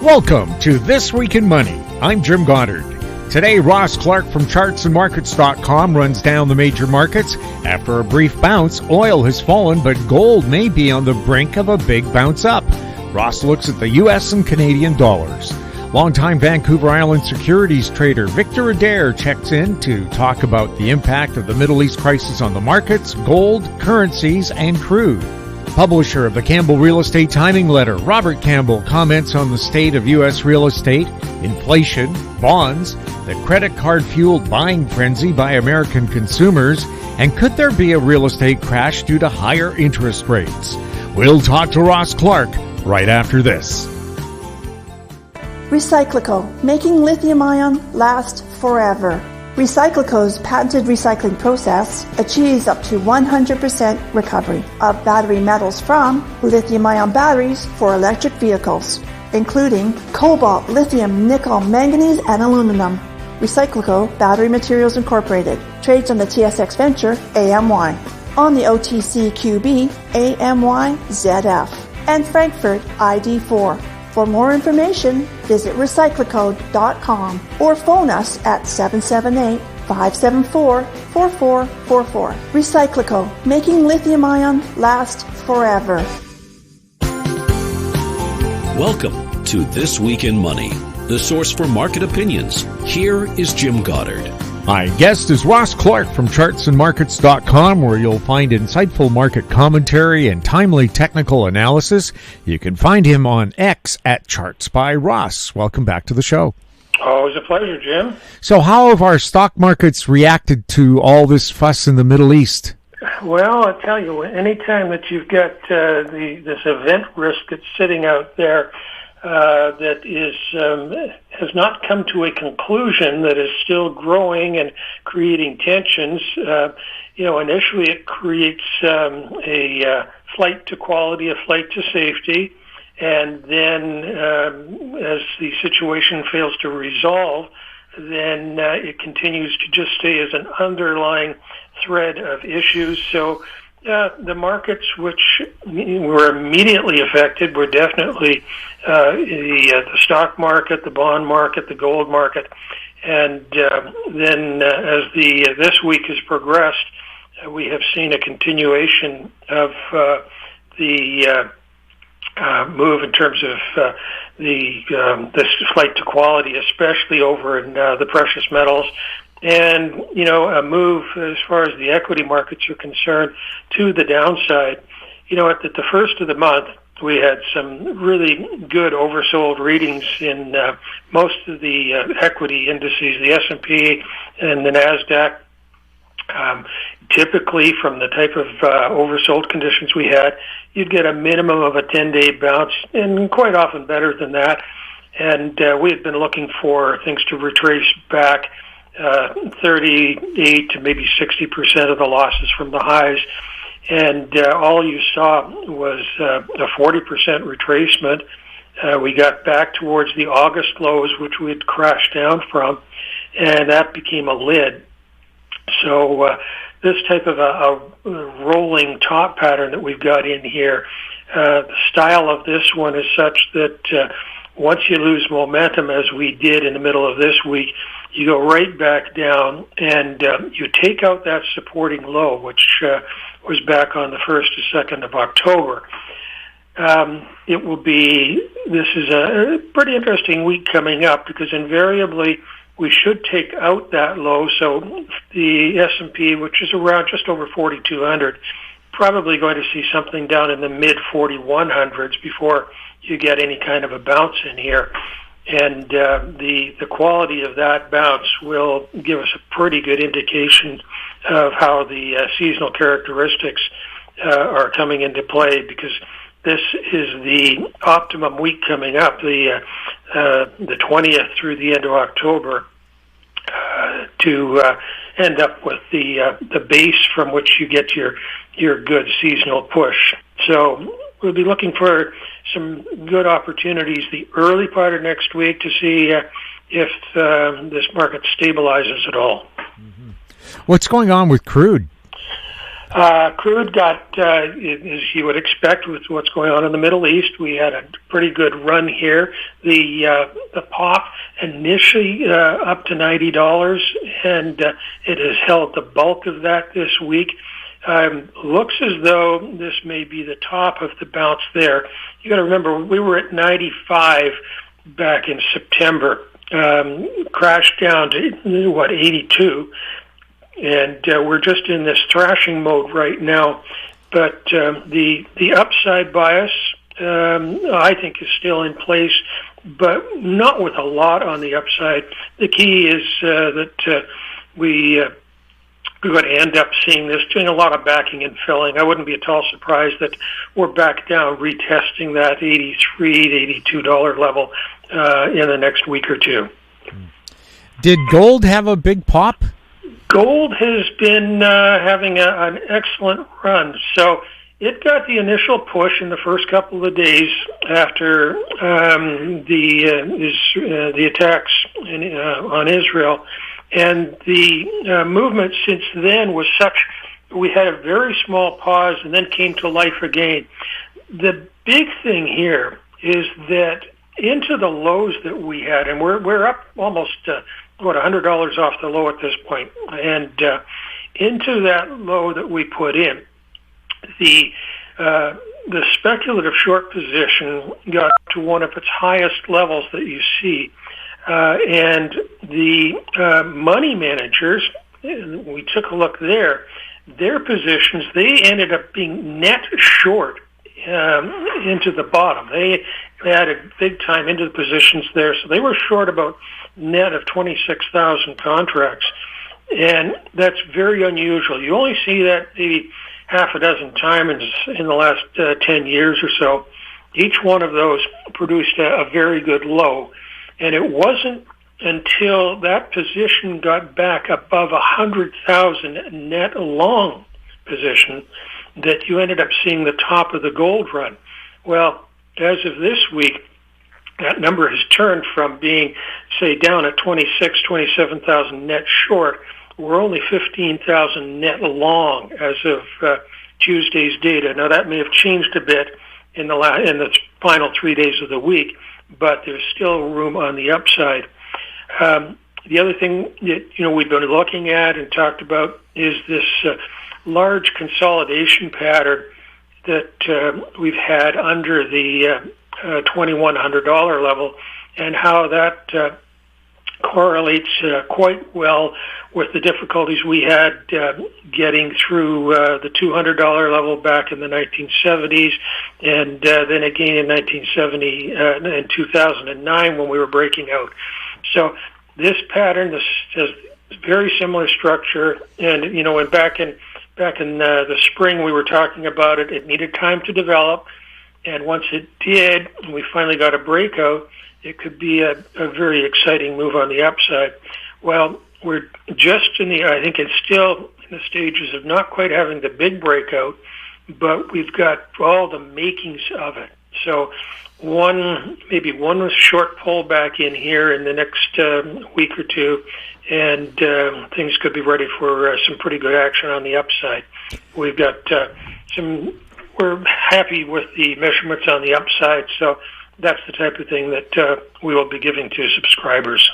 Welcome to This Week in Money. I'm Jim Goddard. Today, Ross Clark from chartsandmarkets.com runs down the major markets. After a brief bounce, oil has fallen, but gold may be on the brink of a big bounce up. Ross looks at the U.S. and Canadian dollars. Longtime Vancouver Island securities trader Victor Adair checks in to talk about the impact of the Middle East crisis on the markets, gold, currencies, and crude. Publisher of the Campbell Real Estate Timing Letter, Robert Campbell, comments on the state of U.S. real estate, inflation, bonds, the credit card-fueled buying frenzy by American consumers, and could there be a real estate crash due to higher interest rates? We'll talk to Ross Clark right after this. Recyclico, making lithium-ion last forever. Recyclico's patented recycling process achieves up to 100% recovery of battery metals from lithium-ion batteries for electric vehicles, including cobalt, lithium, nickel, manganese, and aluminum. Recyclico Battery Materials Incorporated trades on the TSX Venture AMY, on the OTCQB AMYZF, and Frankfurt ID4. For more information, visit recyclico.com or phone us at 778-574-4444. Recyclico, making lithium-ion last forever. Welcome to This Week in Money, the source for market opinions. Here is Jim Goddard. My guest is Ross Clark from chartsandmarkets.com, where you'll find insightful market commentary and timely technical analysis. You can find him on X at Charts by Ross. Welcome back to the show. Always a pleasure, Jim. So how have our stock markets reacted to all this fuss in the Middle East? Well, I tell you, anytime that you've got this event risk that's sitting out there, that is has not come to a conclusion, that is still growing and creating tensions. Initially it creates a flight to quality, a flight to safety, and then as the situation fails to resolve, then it continues to just stay as an underlying thread of issues. So the markets which were immediately affected were definitely the stock market, the bond market, the gold market, and then as this week has progressed, we have seen a continuation of the move in terms of this flight to quality, especially over in the precious metals. And, a move as far as the equity markets are concerned to the downside. At the first of the month, we had some really good oversold readings in most of the equity indices, the S&P and the NASDAQ. Typically, from the type of oversold conditions we had, you'd get a minimum of a 10-day bounce, and quite often better than that. And we had been looking for things to retrace back 38 to maybe 60% of the losses from the highs, and all you saw was a 40% retracement. We got back towards the August lows, which we had crashed down from, and that became a lid. So this type of a rolling top pattern that we've got in here, the style of this one is such that once you lose momentum, as we did in the middle of this week, you go right back down, and you take out that supporting low, which was back on the 1st to 2nd of October. This is a pretty interesting week coming up, because invariably we should take out that low. So the S&P, which is around just over 4,200, probably going to see something down in the mid 4,100s before you get any kind of a bounce in here. And the quality of that bounce will give us a pretty good indication of how the seasonal characteristics are coming into play, because this is the optimum week coming up, the 20th through the end of October, to end up with the base from which you get your good seasonal push. So we'll be looking for some good opportunities the early part of next week to see if this market stabilizes at all. Mm-hmm. What's going on with crude? Crude got, as you would expect with what's going on in the Middle East, we had a pretty good run here. The pop initially up to $90, and it has held the bulk of that this week. Looks as though this may be the top of the bounce there. You got to remember, we were at 95 back in September, crashed down to 82. And we're just in this thrashing mode right now. But the upside bias, I think, is still in place, but not with a lot on the upside. The key is that we're going to end up seeing this, doing a lot of backing and filling. I wouldn't be at all surprised that we're back down, retesting that $83 to $82 level in the next week or two. Did gold have a big pop? Gold has been having an excellent run. So it got the initial push in the first couple of days after the attacks on Israel. And the movement since then was such, we had a very small pause and then came to life again. The big thing here is that into the lows that we had, and we're up almost $100 off the low at this point, and into that low that we put in, the speculative short position got to one of its highest levels that you see, and the money managers, we took a look there, their positions, they ended up being net short into the bottom. They added big time into the positions there, so they were short about net of 26,000 contracts, and that's very unusual. You only see that maybe half a dozen times in the last 10 years or so. Each one of those produced a very good low, and it wasn't until that position got back above 100,000 net long position that you ended up seeing the top of the gold run. Well, as of this week, that number has turned from being, say, down at 27,000 net short. We're only 15,000 net long as of Tuesday's data. Now, that may have changed a bit in the final 3 days of the week, but there's still room on the upside. The other thing that we've been looking at and talked about is this large consolidation pattern that we've had under the $2,100 level, and how that correlates quite well with the difficulties we had getting through the $200 level back in the 1970s, and then again in 1970 and 2009 when we were breaking out. So this pattern, this has very similar structure, and when back in the spring we were talking about it. It needed time to develop. And once it did, and we finally got a breakout, it could be a very exciting move on the upside. Well, we're just I think it's still in the stages of not quite having the big breakout, but we've got all the makings of it. So maybe one short pullback in here in the next week or two, and things could be ready for some pretty good action on the upside. We've got we're happy with the measurements on the upside, so that's the type of thing that we will be giving to subscribers.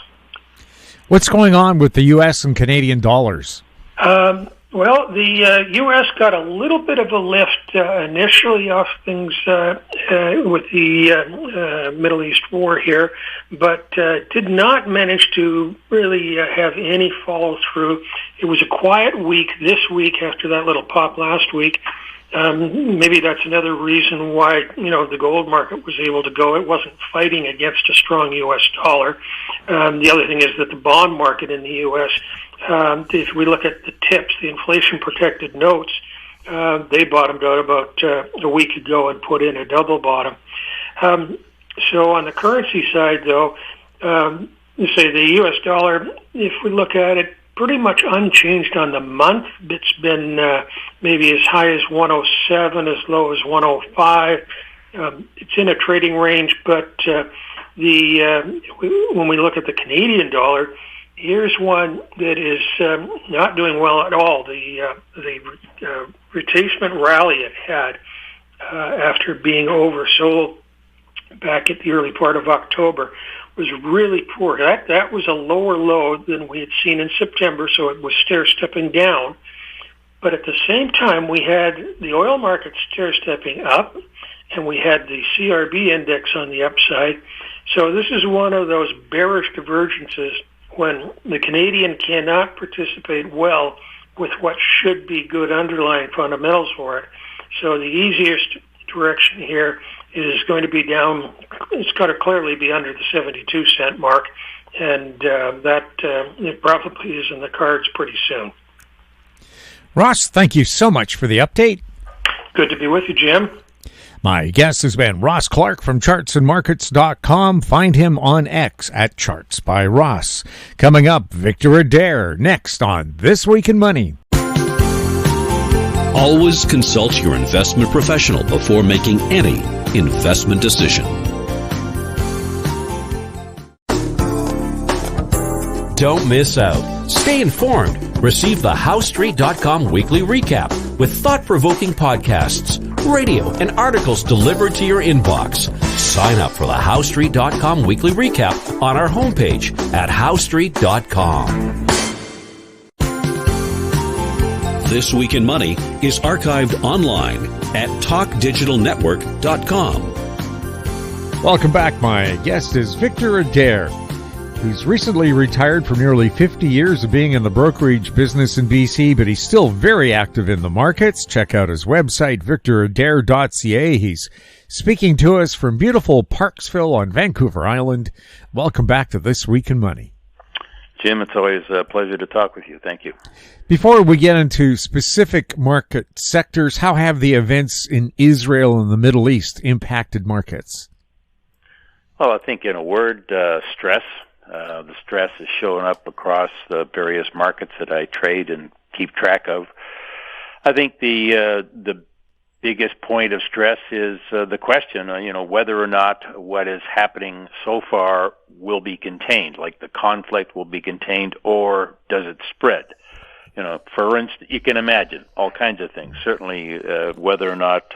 What's going on with the U.S. and Canadian dollars? Well, the U.S. got a little bit of a lift initially off things with the Middle East war here, but did not manage to really have any follow through. It was a quiet week this week after that little pop last week. Maybe that's another reason why the gold market was able to go. It wasn't fighting against a strong U.S. dollar. The other thing is that the bond market in the U.S., if we look at the TIPS, the inflation-protected notes, they bottomed out about a week ago and put in a double bottom. So on the currency side, though, say the U.S. dollar, if we look at it, pretty much unchanged on the month. It's been maybe as high as 107, as low as 105. It's in a trading range, but when we look at the Canadian dollar, here's one that is not doing well at all. The retracement rally it had after being oversold back at the early part of October was really poor. That was a lower low than we had seen in September, so it was stair-stepping down. But at the same time, we had the oil market stair-stepping up, and we had the CRB index on the upside. So this is one of those bearish divergences when the Canadian cannot participate well with what should be good underlying fundamentals for it. So the easiest direction here is going to be down. It's got to clearly be under the 72 cent mark, and it probably is in the cards pretty soon. Ross, thank you so much for the update. Good to be with you, Jim. My guest has been Ross Clark from chartsandmarkets.com. Find him on X at Charts by Ross. Coming up, Victor Adair next on This Week in Money. Always consult your investment professional before making any investment decision. Don't miss out. Stay informed. Receive the HowStreet.com weekly recap with thought-provoking podcasts, radio, and articles delivered to your inbox. Sign up for the HowStreet.com weekly recap on our homepage at HowStreet.com. This Week in Money is archived online at TalkDigitalNetwork.com. Welcome back. My guest is Victor Adair, who's recently retired from nearly 50 years of being in the brokerage business in BC, but he's still very active in the markets. Check out his website, victoradair.ca. He's speaking to us from beautiful Parksville on Vancouver Island. Welcome back to This Week in Money. Jim, it's always a pleasure to talk with you. Thank you. Before we get into specific market sectors, how have the events in Israel and the Middle East impacted markets? Well, I think in a word, stress. The stress is showing up across the various markets that I trade and keep track of. I think the biggest point of stress is the question, whether or not what is happening so far will be contained, like the conflict will be contained, or does it spread? For instance, you can imagine all kinds of things. Certainly, whether or not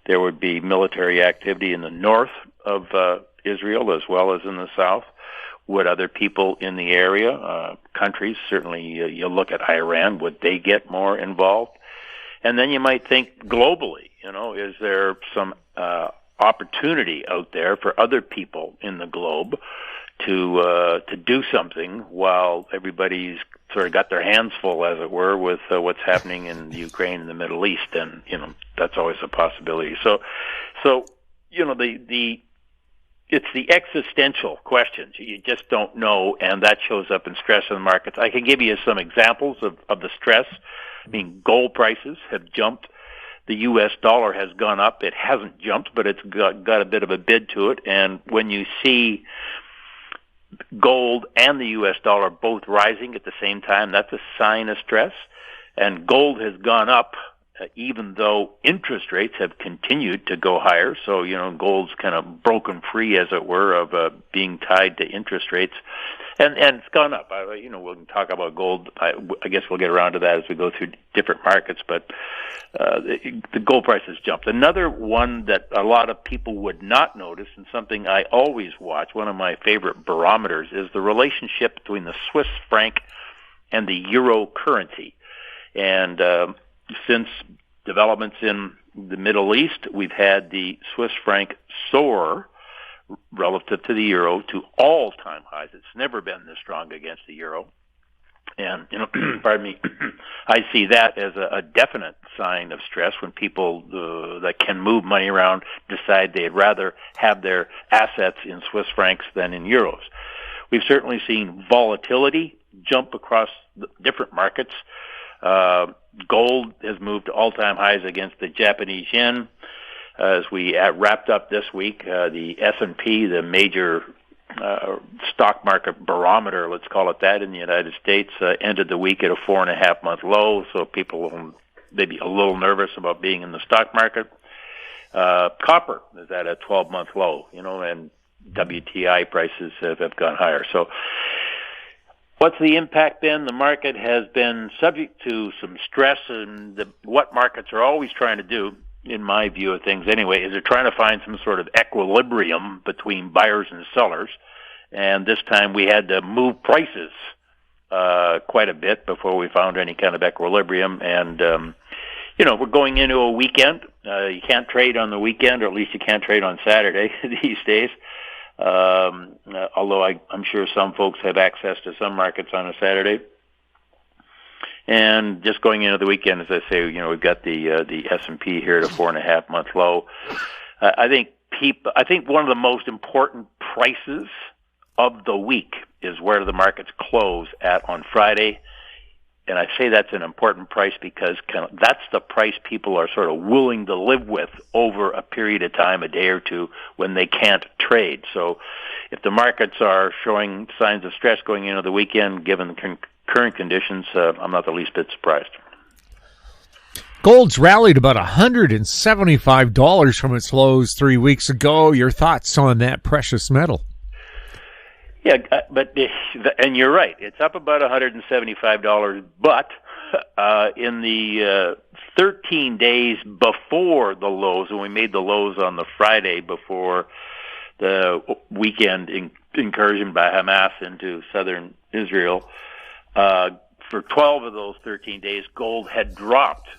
there would be military activity in the north of Israel as well as in the south. Would other people in the area, countries, certainly you look at Iran, would they get more involved? And then you might think globally, is there some opportunity out there for other people in the globe to do something while everybody's sort of got their hands full, as it were, with what's happening in Ukraine and the Middle East, and that's always a possibility. So it's the existential questions. You just don't know, and that shows up in stress in the markets. I can give you some examples of the stress. I mean, gold prices have jumped. The U.S. dollar has gone up. It hasn't jumped, but it's got a bit of a bid to it. And when you see gold and the U.S. dollar both rising at the same time, that's a sign of stress. And gold has gone up even though interest rates have continued to go higher. So, gold's kind of broken free, as it were, of being tied to interest rates. And it's gone up. We can talk about gold. I guess we'll get around to that as we go through different markets. But the gold price has jumped. Another one that a lot of people would not notice, and something I always watch, one of my favorite barometers, is the relationship between the Swiss franc and the euro currency. And since developments in the Middle East, we've had the Swiss franc soar relative to the euro to all-time highs. It's never been this strong against the euro. And, pardon me, I see that as a definite sign of stress when people that can move money around decide they'd rather have their assets in Swiss francs than in euros. We've certainly seen volatility jump across the different markets. Gold has moved to all-time highs against the Japanese yen. As we wrapped up this week, the S&P, the major stock market barometer, let's call it that, in the United States, ended the week at a 4.5-month low, so people may be a little nervous about being in the stock market. Copper is at a 12-month low, and WTI prices have gone higher. So What's the impact been? The market has been subject to some stress, and what markets are always trying to do, in my view of things anyway, is they're trying to find some sort of equilibrium between buyers and sellers. And this time we had to move prices quite a bit before we found any kind of equilibrium. And, we're going into a weekend. You can't trade on the weekend, or at least you can't trade on Saturday these days. Although I'm sure some folks have access to some markets on a Saturday. And just going into the weekend, as I say, we've got the S&P here at a 4.5-month low. I think one of the most important prices of the week is where the markets close at on Friday. And I say that's an important price because that's the price people are sort of willing to live with over a period of time, a day or two, when they can't trade. So if the markets are showing signs of stress going into the weekend, given the current conditions, I'm not the least bit surprised. Gold's rallied about $175 from its lows 3 weeks ago. Your thoughts on that precious metal? Yeah, and you're right. It's up about $175, but in the 13 days before the lows, and we made the lows on the Friday before the weekend incursion by Hamas into southern Israel, for 12 of those 13 days, gold had dropped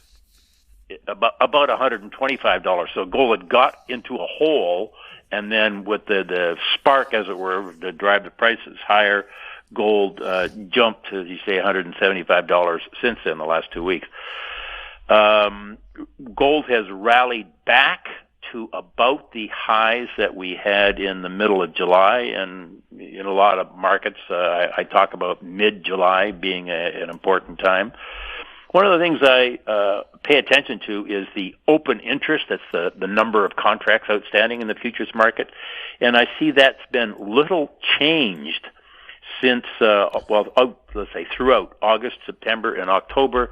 about $125. So gold had got into a hole, and then with the spark, as it were, to drive the prices higher, gold jumped to, as you say, $175 since then, the last 2 weeks. Gold has rallied back to about the highs that we had in the middle of July, and in a lot of markets, I talk about mid-July being an important time. One of the things I pay attention to is the open interest. That's the number of contracts outstanding in the futures market. And I see that's been little changed since, let's say throughout August, September, and October.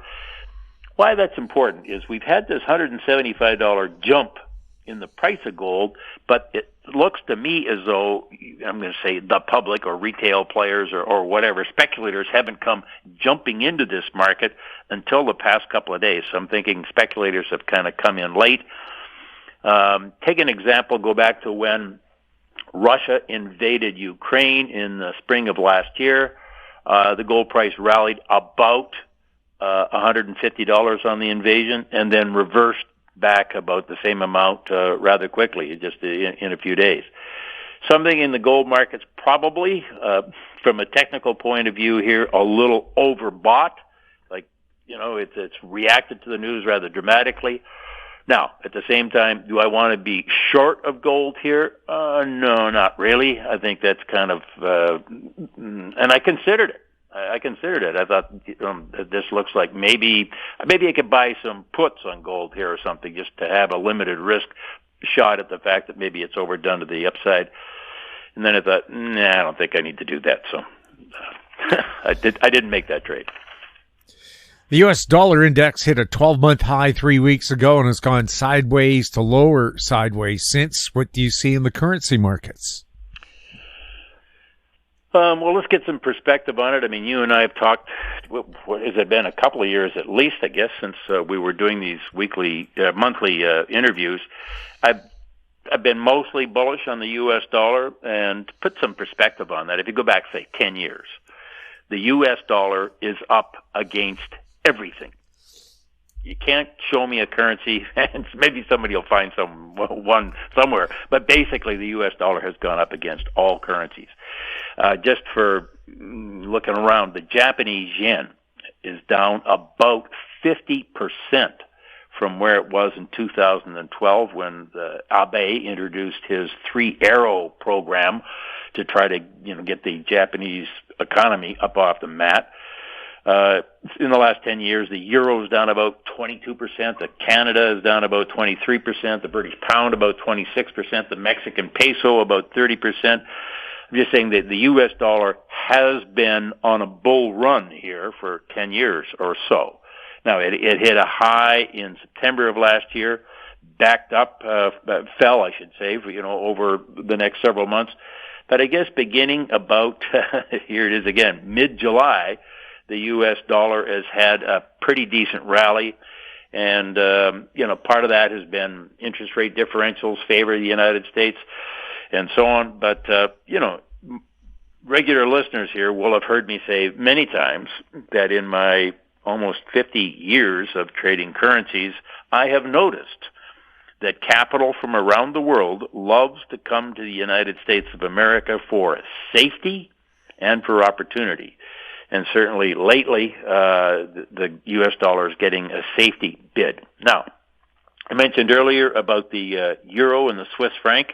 Why that's important is we've had this $175 jump in the price of gold, but it looks to me as though, I'm going to say the public or retail players or whatever, speculators haven't come jumping into this market until the past couple of days. So I'm thinking speculators have kind of come in late. Take an example, go back to when Russia invaded Ukraine in the spring of last year. The gold price rallied about $150 on the invasion and then reversed back about the same amount rather quickly, just in a few days. Something in the gold markets probably, from a technical point of view here, a little overbought. It's reacted to the news rather dramatically. Now, at the same time, do I want to be short of gold here? No, not really. I think that's kind of, and I considered it. I thought this looks like maybe I could buy some puts on gold here or something just to have a limited risk shot at the fact that maybe it's overdone to the upside. And then I thought, I don't think I need to do that. So I didn't make that trade. The U.S. dollar index hit a 12-month high 3 weeks ago and has gone sideways to lower sideways since. What do you see in the currency markets? Well, let's get some perspective on it. I mean, you and I have talked, what has it been, a couple of years at least, I guess, since we were doing these monthly interviews. I've been mostly bullish on the U.S. dollar, and to put some perspective on that, if you go back, say, 10 years, the U.S. dollar is up against everything. You can't show me a currency, and maybe somebody will find one somewhere, but basically the U.S. dollar has gone up against all currencies. Just for looking around, the Japanese yen is down about 50% from where it was in 2012 when Abe introduced his 3-arrow program to try to get the Japanese economy up off the mat. In the last 10 years, the euro is down about 22%, the Canada is down about 23%, the British pound about 26%, the Mexican peso about 30%. I'm just saying that the U.S. dollar has been on a bull run here for 10 years or so. Now, it hit a high in September of last year, backed up, fell, I should say, over the next several months. But I guess beginning about, here it is again, mid-July, the U.S. dollar has had a pretty decent rally. And, part of that has been interest rate differentials favor the United States and so on. But, regular listeners here will have heard me say many times that in my almost 50 years of trading currencies, I have noticed that capital from around the world loves to come to the United States of America for safety and for opportunity. And certainly lately, the U.S. dollar is getting a safety bid. Now, I mentioned earlier about the euro and the Swiss franc.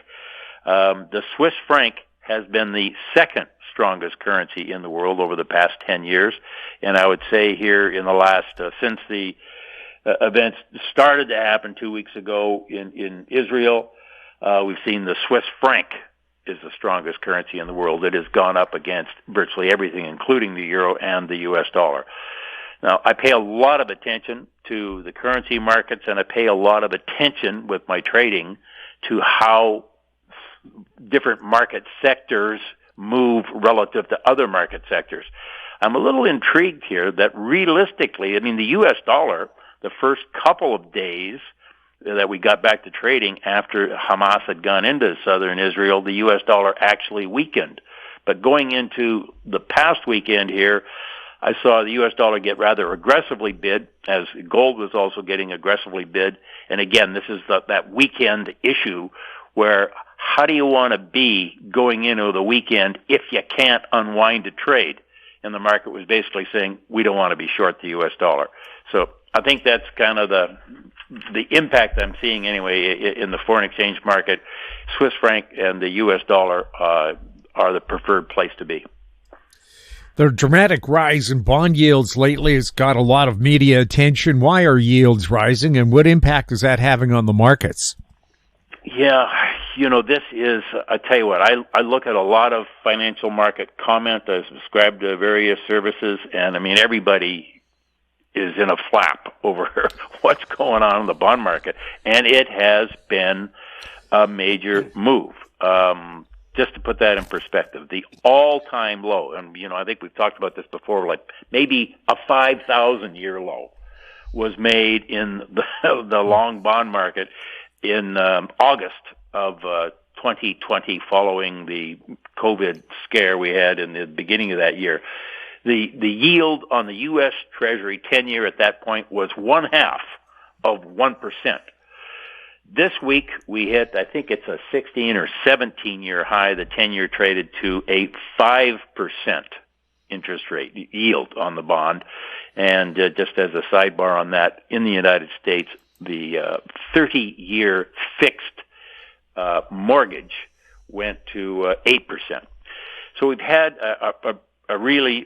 The Swiss franc has been the second strongest currency in the world over the past 10 years. And I would say here in the last, since the events started to happen 2 weeks ago in Israel, we've seen the Swiss franc is the strongest currency in the world. It has gone up against virtually everything, including the euro and the U.S. dollar. Now, I pay a lot of attention to the currency markets, and I pay a lot of attention with my trading to how different market sectors move relative to other market sectors. I'm a little intrigued here that realistically, the U.S. dollar, the first couple of days that we got back to trading after Hamas had gone into southern Israel, the U.S. dollar actually weakened. But going into the past weekend here, I saw the U.S. dollar get rather aggressively bid, as gold was also getting aggressively bid. And again, this is that weekend issue where how do you want to be going into the weekend if you can't unwind a trade? And the market was basically saying, we don't want to be short the U.S. dollar. So I think that's kind of the impact I'm seeing anyway in the foreign exchange market. Swiss franc and the U.S. dollar are the preferred place to be. The dramatic rise in bond yields lately has got a lot of media attention. Why are yields rising, and what impact is that having on the markets? Yeah, this is, I tell you what, I look at a lot of financial market comment. I subscribe to various services, and everybody is in a flap over what's going on in the bond market, and it has been a major move. Just to put that in perspective, the all-time low, and I think we've talked about this before, like maybe a 5,000-year low was made in the long bond market in August of 2020, following the COVID scare we had in the beginning of that year. The yield on the U.S. Treasury 10-year at that point was 0.5%. This week we hit, I think it's a 16 or 17-year high. The 10-year traded to a 5% interest rate yield on the bond. And just as a sidebar on that, in the United States, the 30-year fixed mortgage went to 8%. So we've had a really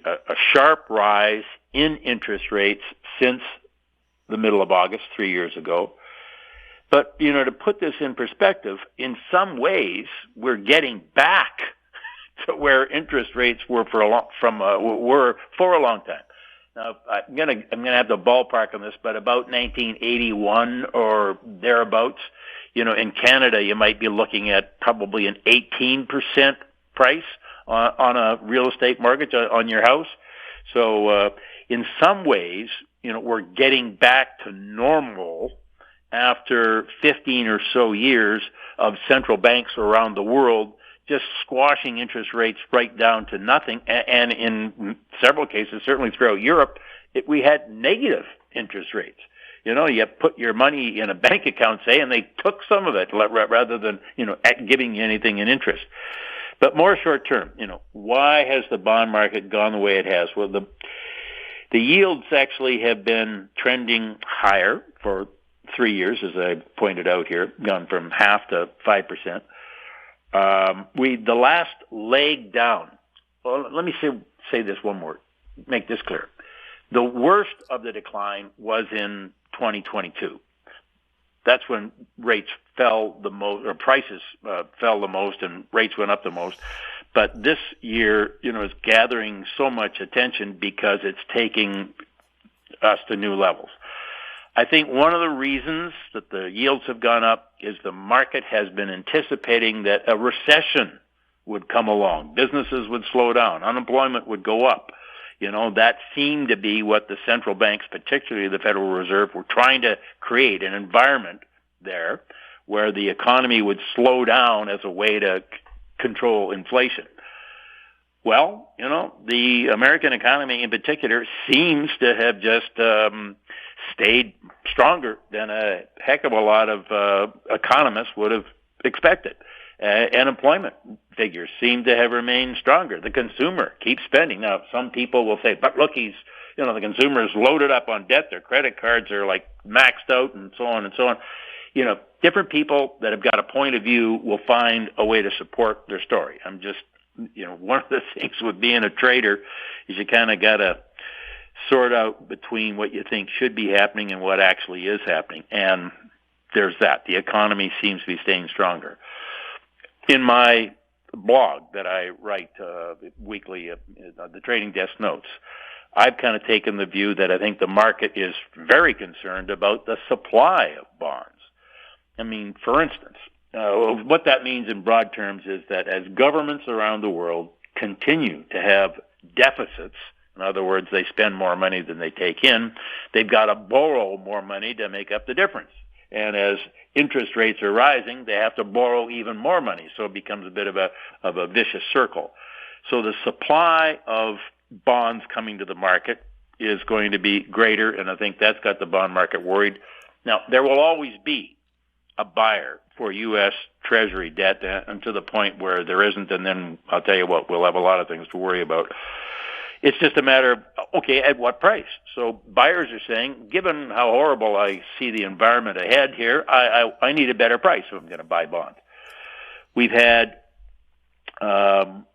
sharp rise in interest rates since the middle of August, 3 years ago. But, to put this in perspective, in some ways, we're getting back to where interest rates were for a long time. Now, I'm gonna have to ballpark on this, but about 1981 or thereabouts, in Canada, you might be looking at probably an 18% price on a real estate mortgage on your house. So, in some ways, we're getting back to normal after 15 or so years of central banks around the world just squashing interest rates right down to nothing. And in several cases, certainly throughout Europe, we had negative interest rates. You put your money in a bank account, say, and they took some of it rather than, giving you anything in interest. But more short term, why has the bond market gone the way it has? Well, the yields actually have been trending higher for 3 years, as I pointed out here, gone from 0.5% to 5%. The last leg down. Well, let me say this one more. Make this clear. The worst of the decline was in 2022. That's when rates fell the most, or prices fell the most, and rates went up the most. But this year, is gathering so much attention because it's taking us to new levels. I think one of the reasons that the yields have gone up is the market has been anticipating that a recession would come along. Businesses would slow down. Unemployment would go up. That seemed to be what the central banks, particularly the Federal Reserve, were trying to create, an environment there where the economy would slow down as a way to control inflation. Well, the American economy in particular seems to have just stayed stronger than a heck of a lot of economists would have expected. Unemployment figures seem to have remained stronger. The consumer keeps spending. Now, some people will say, but look, the consumer is loaded up on debt. Their credit cards are like maxed out and so on and so on. Different people that have got a point of view will find a way to support their story. I'm just, one of the things with being a trader is you kind of got to sort out between what you think should be happening and what actually is happening. And there's that. The economy seems to be staying stronger. In my blog that I write weekly, the Trading Desk Notes, I've kind of taken the view that I think the market is very concerned about the supply of bonds. I mean, for instance, what that means in broad terms is that as governments around the world continue to have deficits, in other words, they spend more money than they take in, they've got to borrow more money to make up the difference. And as interest rates are rising, they have to borrow even more money. So it becomes a bit of a vicious circle. So the supply of bonds coming to the market is going to be greater, and I think that's got the bond market worried. Now, there will always be a buyer for U.S. Treasury debt, and to the point where there isn't, and then I'll tell you what, we'll have a lot of things to worry about. It's just a matter of, okay, at what price? So buyers are saying, given how horrible I see the environment ahead here, I need a better price if I'm going to buy bonds. We've had some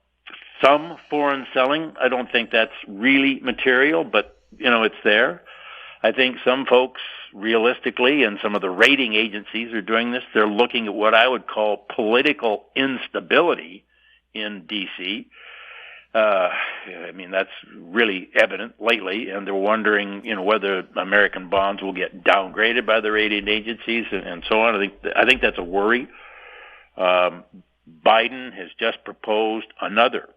foreign selling. I don't think that's really material, but, it's there. I think some folks, realistically, and some of the rating agencies are doing this, they're looking at what I would call political instability in D.C., that's really evident lately, and they're wondering, whether American bonds will get downgraded by the rating agencies and so on. I think that's a worry. Biden has just proposed another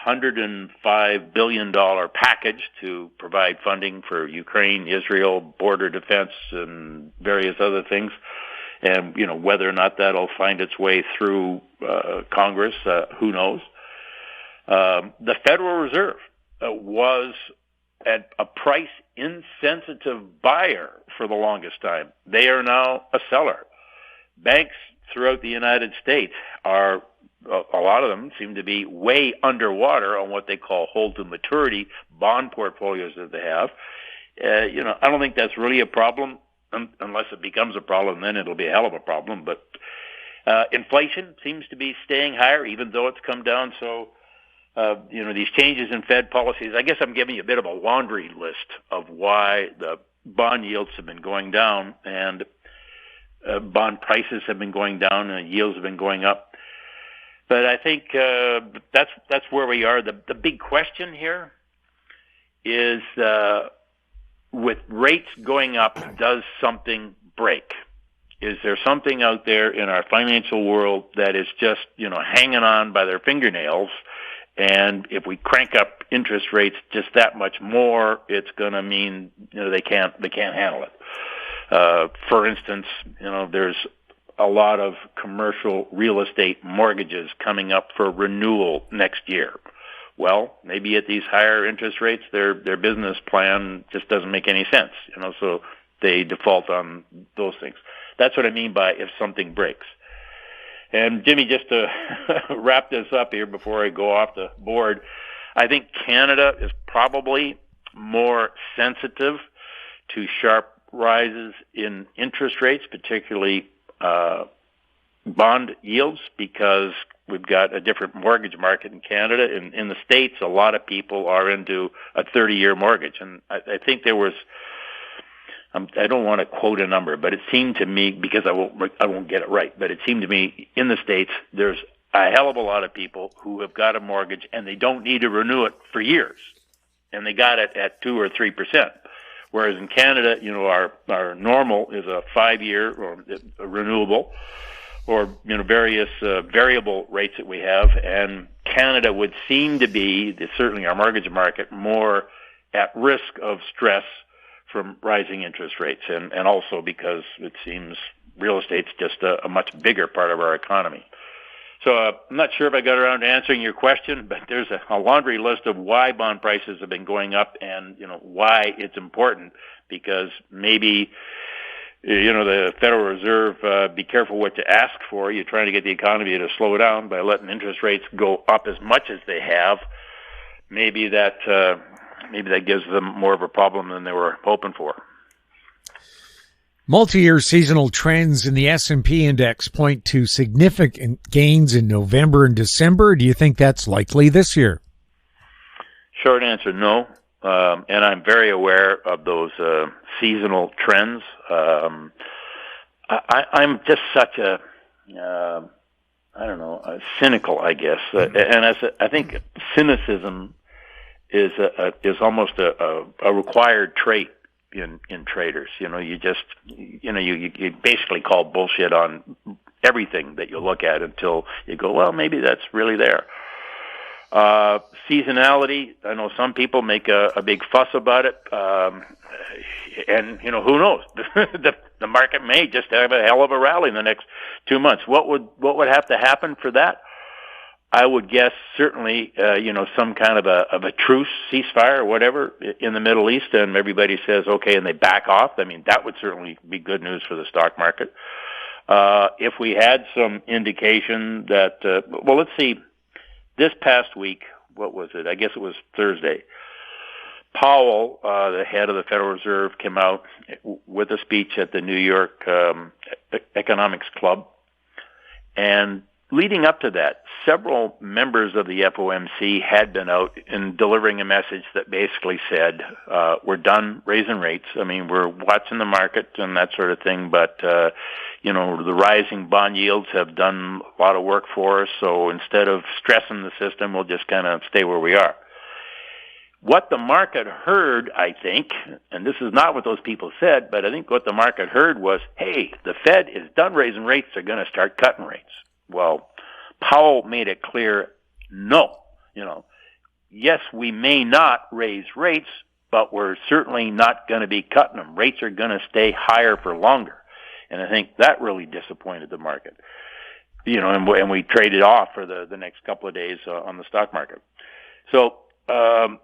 $105 billion package to provide funding for Ukraine, Israel, border defense, and various other things. And, whether or not that'll find its way through Congress, who knows? The Federal Reserve was a price-insensitive buyer for the longest time. They are now a seller. Banks throughout the United States a lot of them seem to be way underwater on what they call hold-to-maturity bond portfolios that they have. I don't think that's really a problem unless it becomes a problem. Then it'll be a hell of a problem. But inflation seems to be staying higher, even though it's come down. So, these changes in Fed policies, I guess I'm giving you a bit of a laundry list of why the bond yields have been going down and bond prices have been going down and yields have been going up. But I think that's where we are. The big question here is, with rates going up, does something break? Is there something out there in our financial world that is just, hanging on by their fingernails? And if we crank up interest rates just that much more, it's going to mean they can't handle it. For instance, there's a lot of commercial real estate mortgages coming up for renewal next year. Well, maybe at these higher interest rates, their business plan just doesn't make any sense. So they default on those things. That's what I mean by if something breaks. And Jimmy, just to wrap this up here before I go off the board, I think Canada is probably more sensitive to sharp rises in interest rates, particularly bond yields, because we've got a different mortgage market in Canada. In the States, a lot of people are into a 30-year mortgage. And I think there was, I don't want to quote a number, but it seemed to me, because I won't get it right, but it seemed to me in the States there's a hell of a lot of people who have got a mortgage and they don't need to renew it for years, and they got it at 2 or 3%. Whereas in Canada, our normal is a 5-year or renewable, or various variable rates that we have, and Canada would seem to be, certainly our mortgage market, more at risk of stress from rising interest rates, and also because it seems real estate's just a much bigger part of our economy. So I'm not sure if I got around to answering your question, but there's a laundry list of why bond prices have been going up, and why it's important, because maybe the Federal Reserve, be careful what you ask for. You're trying to get the economy to slow down by letting interest rates go up as much as they have. Maybe that gives them more of a problem than they were hoping for. Multi-year seasonal trends in the S&P index point to significant gains in November and December. Do you think that's likely this year? Short answer, no. And I'm very aware of those seasonal trends. I'm just such a cynical, I guess. And I think cynicism is almost a required trait in traders. You basically call bullshit on everything that you look at until you go, well, maybe that's really there. Seasonality, I know some people make a big fuss about it, and who knows? the market may just have a hell of a rally in the next 2 months. What would have to happen for that? I would guess certainly some kind of a truce, ceasefire, or whatever in the Middle East, and everybody says okay, and they back off. I mean, that would certainly be good news for the stock market. If we had some indication that, let's see. This past week, what was it? I guess it was Thursday. Powell, the head of the Federal Reserve, came out with a speech at the New York Economics Club. And leading up to that, several members of the FOMC had been out and delivering a message that basically said, we're done raising rates. I mean, we're watching the market and that sort of thing, but the rising bond yields have done a lot of work for us, so instead of stressing the system, we'll just kind of stay where we are. What the market heard, I think, and this is not what those people said, but I think what the market heard was, hey, the Fed is done raising rates, they're going to start cutting rates. Well, Powell made it clear, no. Yes, we may not raise rates, but we're certainly not going to be cutting them. Rates are going to stay higher for longer. And I think that really disappointed the market. And we traded off for the next couple of days on the stock market. So that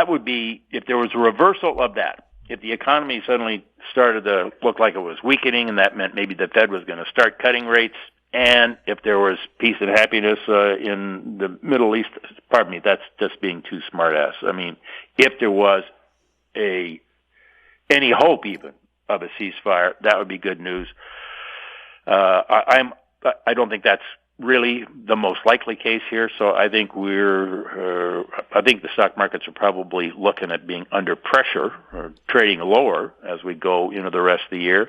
would be, if there was a reversal of that, if the economy suddenly started to look like it was weakening, and that meant maybe the Fed was going to start cutting rates, and if there was peace and happiness in the Middle East, pardon me, that's just being too smart-ass. I mean, if there was any hope even of a ceasefire, that would be good news. I don't think that's really the most likely case here. So I think I think the stock markets are probably looking at being under pressure or trading lower as we go the rest of the year.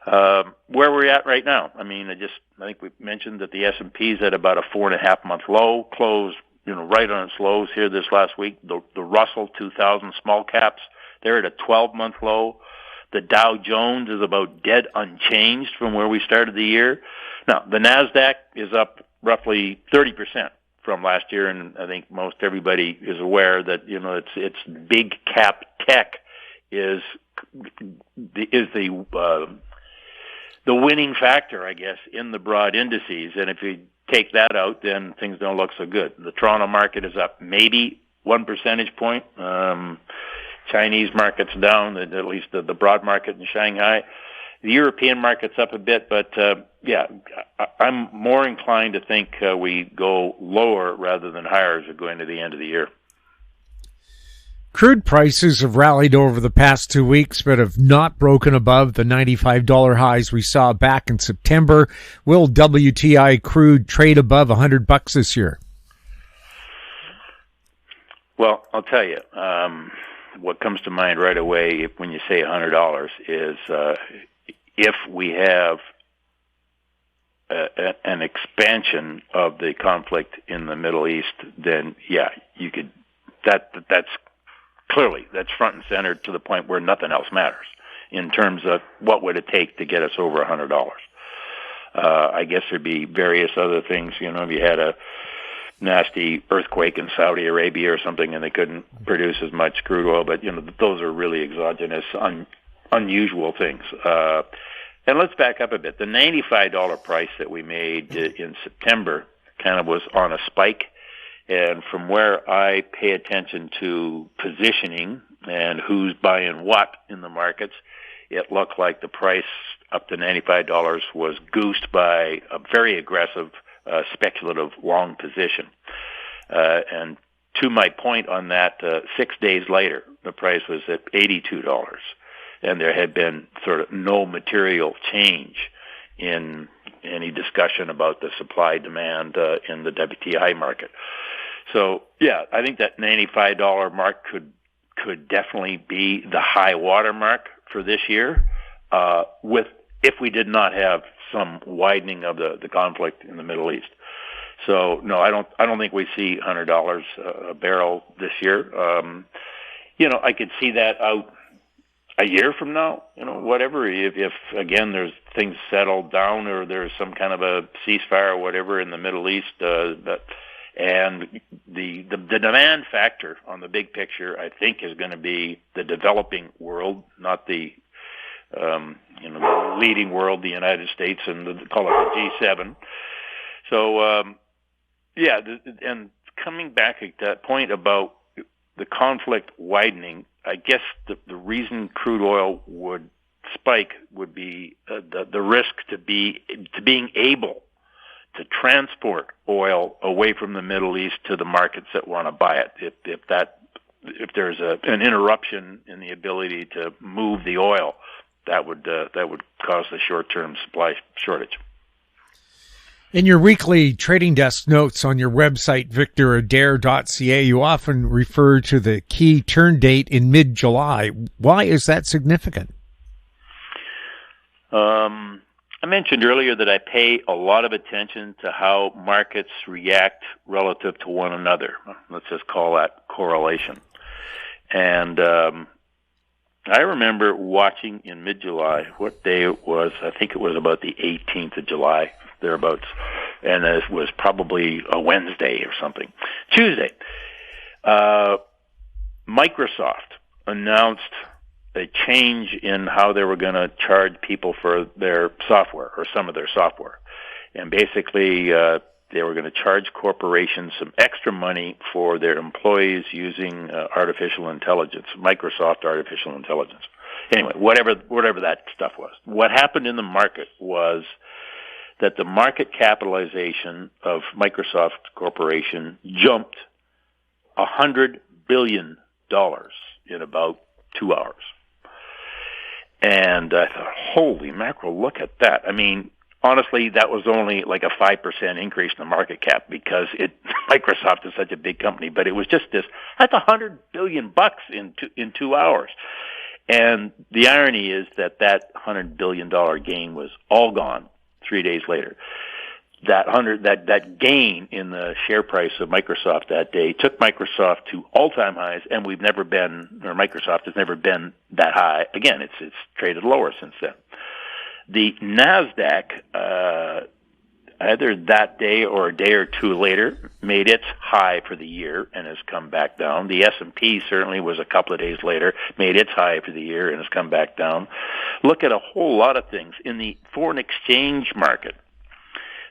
Where we're at right now, I mean, I think we mentioned that the S&P is at about a 4.5 month low, closed right on its lows here this last week. The Russell 2000 small caps, they're at a 12-month low. The Dow Jones is about dead unchanged from where we started the year. Now, the NASDAQ is up roughly 30% from last year, and I think most everybody is aware that, it's big cap tech is the winning factor, I guess, in the broad indices. And if you take that out, then things don't look so good. The Toronto market is up maybe 1 percentage point. Chinese market's down, at least the broad market in Shanghai. The European market's up a bit, but I'm more inclined to think we go lower rather than higher as we go into the end of the year. Crude prices have rallied over the past 2 weeks, but have not broken above the $95 highs we saw back in September. Will WTI crude trade above $100 this year? Well, I'll tell you, what comes to mind right away when you say $100 is if we have an expansion of the conflict in the Middle East, then you could. That's clearly front and center to the point where nothing else matters in terms of what would it take to get us over $100. I guess there'd be various other things. You know, if you had a nasty earthquake in Saudi Arabia or something and they couldn't produce as much crude oil, but, you know, those are really exogenous, unusual things. And let's back up a bit. The $95 price that we made in September kind of was on a spike. And from where I pay attention to positioning and who's buying what in the markets, it looked like the price up to $95 was goosed by a very aggressive speculative long position. And to my point on that, 6 days later, the price was at $82. And there had been sort of no material change in any discussion about the supply-demand in the WTI market. So, yeah, I think that $95 mark could definitely be the high water mark for this year, if we did not have some widening of the conflict in the Middle East. So, no, I don't think we see $100 a barrel this year. You know, I could see that out a year from now, you know, whatever, if again, there's things settled down or there's some kind of a ceasefire or whatever in the Middle East, and the demand factor on the big picture, I think, is going to be the developing world, not the, the leading world, the United States, and call it the G7. So, and coming back at that point about the conflict widening, I guess the reason crude oil would spike would be the risk to being able to transport oil away from the Middle East to the markets that want to buy it. If there's an interruption in the ability to move the oil, that would cause the short-term supply shortage. In your weekly trading desk notes on your website, Adair.ca, you often refer to the key turn date in mid-July. Why is that significant? I mentioned earlier that I pay a lot of attention to how markets react relative to one another. Let's just call that correlation. And I remember watching in mid-July, what day it was. I think it was about the 18th of July, thereabouts, and it was probably a Wednesday or something. Tuesday, Microsoft announced a change in how they were going to charge people for their software, or some of their software. And basically, they were going to charge corporations some extra money for their employees using artificial intelligence, Microsoft artificial intelligence. Anyway, whatever that stuff was. What happened in the market was that the market capitalization of Microsoft Corporation jumped $100 billion in about 2 hours. And I thought, holy mackerel, look at that. I mean, honestly, that was only like a 5% increase in the market cap because Microsoft is such a big company. But it was just that's $100 billion in 2 hours. And the irony is that $100 billion gain was all gone 3 days later. That gain in the share price of Microsoft that day took Microsoft to all-time highs, and Microsoft has never been that high. Again, it's traded lower since then. The NASDAQ, either that day or a day or two later, made its high for the year and has come back down. The S&P certainly was a couple of days later, made its high for the year and has come back down. Look at a whole lot of things. In the foreign exchange market,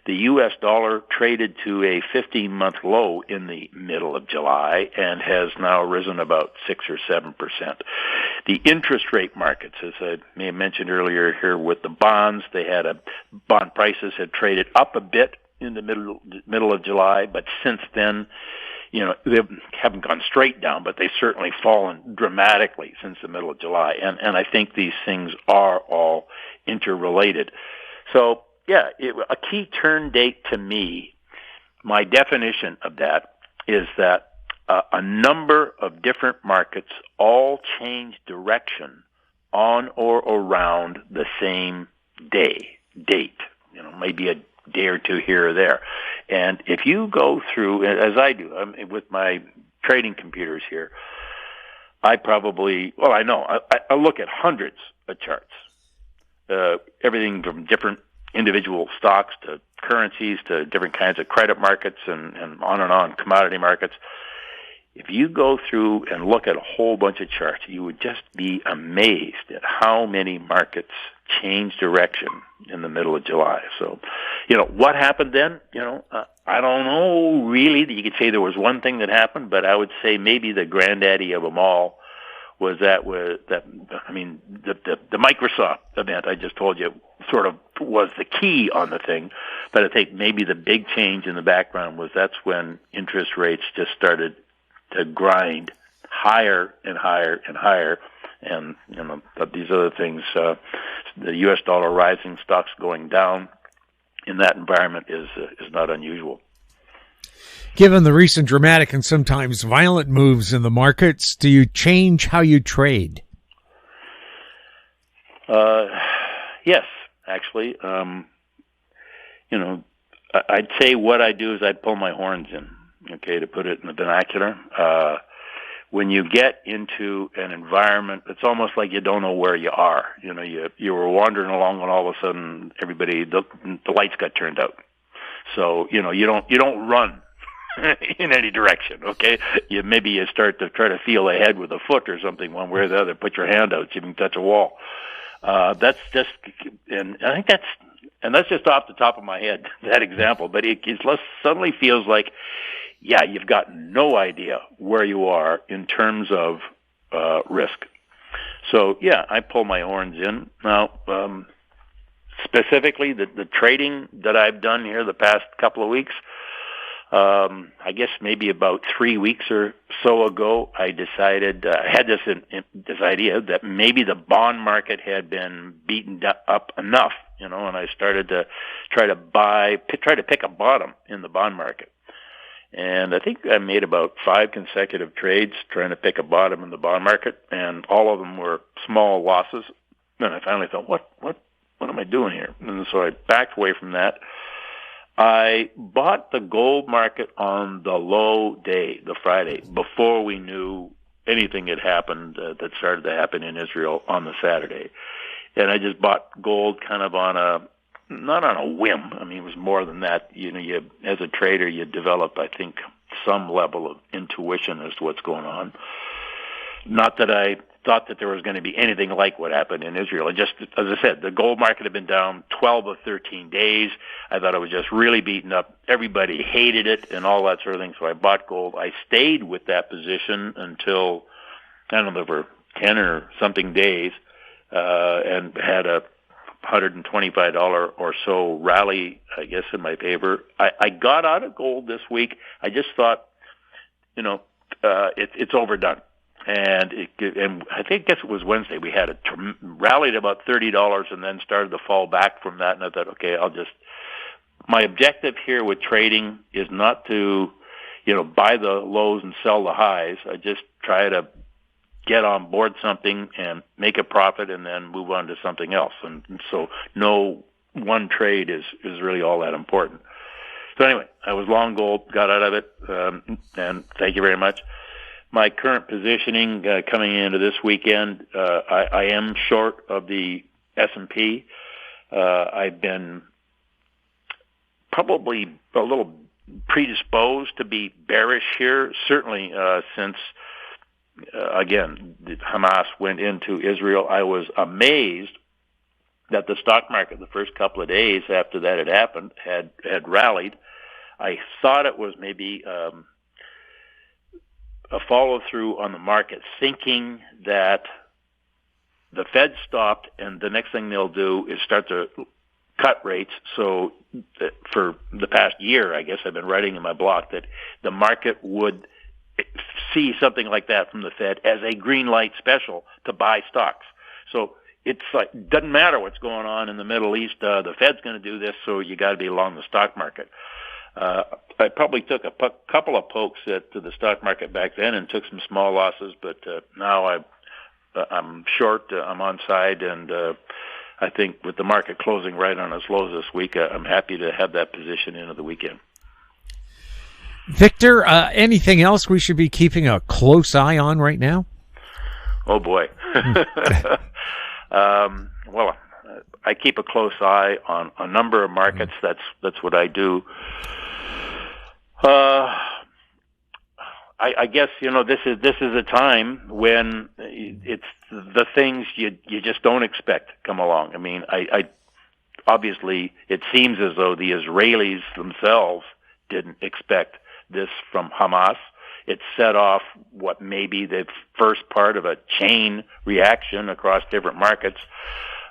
the U.S. dollar traded to a 15-month low in the middle of July and has now risen about 6 or 7%. The interest rate markets, as I may have mentioned earlier here with the bonds, bond prices had traded up a bit in the middle of July, but since then, they haven't gone straight down, but they've certainly fallen dramatically since the middle of July. And I think these things are all interrelated. So, yeah, a key turn date to me, my definition of that is that a number of different markets all change direction on or around the same date, maybe a day or two here or there. And if you go through, as I do, with my trading computers here, I look at hundreds of charts, everything from different individual stocks to currencies to different kinds of credit markets and on, commodity markets. If you go through and look at a whole bunch of charts, you would just be amazed at how many markets changed direction in the middle of July. So, what happened then? I don't know really that you could say there was one thing that happened, but I would say maybe the granddaddy of them all was the Microsoft event I just told you sort of was the key on the thing. But I think maybe the big change in the background was that's when interest rates just started to grind higher and higher and higher. And, but these other things, the U.S. dollar rising, stocks going down in that environment is not unusual. Given the recent dramatic and sometimes violent moves in the markets, do you change how you trade? Yes, actually. I'd say what I do is I'd pull my horns in, to put it in the vernacular. When you get into an environment, it's almost like you don't know where you are. You were wandering along and all of a sudden the lights got turned out. So, you don't run in any direction, okay? Maybe you start to try to feel ahead with a foot or something one way or the other, put your hand out, so you can touch a wall. That's just, and I think that's just off the top of my head, that example, but it suddenly feels like, you've got no idea where you are in terms of risk. So, I pull my horns in. Now, specifically, the trading that I've done here the past couple of weeks, I guess maybe about 3 weeks or so ago, I decided, I had this idea that maybe the bond market had been beaten up enough, and I started to try to pick a bottom in the bond market. And I think I made about 5 consecutive trades trying to pick a bottom in the bond market, and all of them were small losses. And I finally thought, what am I doing here? And so I backed away from that. I bought the gold market on the low day, the Friday, before we knew anything had happened that started to happen in Israel on the Saturday. And I just bought gold kind of not on a whim. I mean, it was more than that. You as a trader, you develop, I think, some level of intuition as to what's going on. Not that I thought that there was going to be anything like what happened in Israel. It just, as I said, the gold market had been down 12 of 13 days. I thought it was just really beaten up. Everybody hated it and all that sort of thing. So I bought gold. I stayed with that position until, I don't know, there were 10 or something days, and had a $125 or so rally, I guess, in my favor. I got out of gold this week. I just thought, it's overdone. And I guess it was Wednesday. We had rallied about $30 and then started to fall back from that. And I thought, okay, my objective here with trading is not to, buy the lows and sell the highs. I just try to get on board something and make a profit and then move on to something else. And so no one trade is really all that important. So anyway, I was long gold, got out of it, and thank you very much. My current positioning coming into this weekend, I am short of the S&P. I've been probably a little predisposed to be bearish here, certainly since, again, Hamas went into Israel. I was amazed that the stock market the first couple of days after that had happened had rallied. I thought it was maybe a follow-through on the market, thinking that the Fed stopped and the next thing they'll do is start to cut rates. So for the past year, I guess I've been writing in my blog that the market would see something like that from the Fed as a green light special to buy stocks. So it's like, doesn't matter what's going on in the Middle East, the Fed's going to do this, so you got to be along the stock market. I probably took a couple of pokes to the stock market back then and took some small losses, but now I'm short, I'm on side, and I think with the market closing right on its lows this week, I'm happy to have that position into the weekend. Victor, anything else we should be keeping a close eye on right now? Oh, boy. Well, I keep a close eye on a number of markets. That's what I do. I guess this is a time when it's the things you just don't expect come along. I mean, I obviously it seems as though the Israelis themselves didn't expect this from Hamas. It set off what may be the first part of a chain reaction across different markets.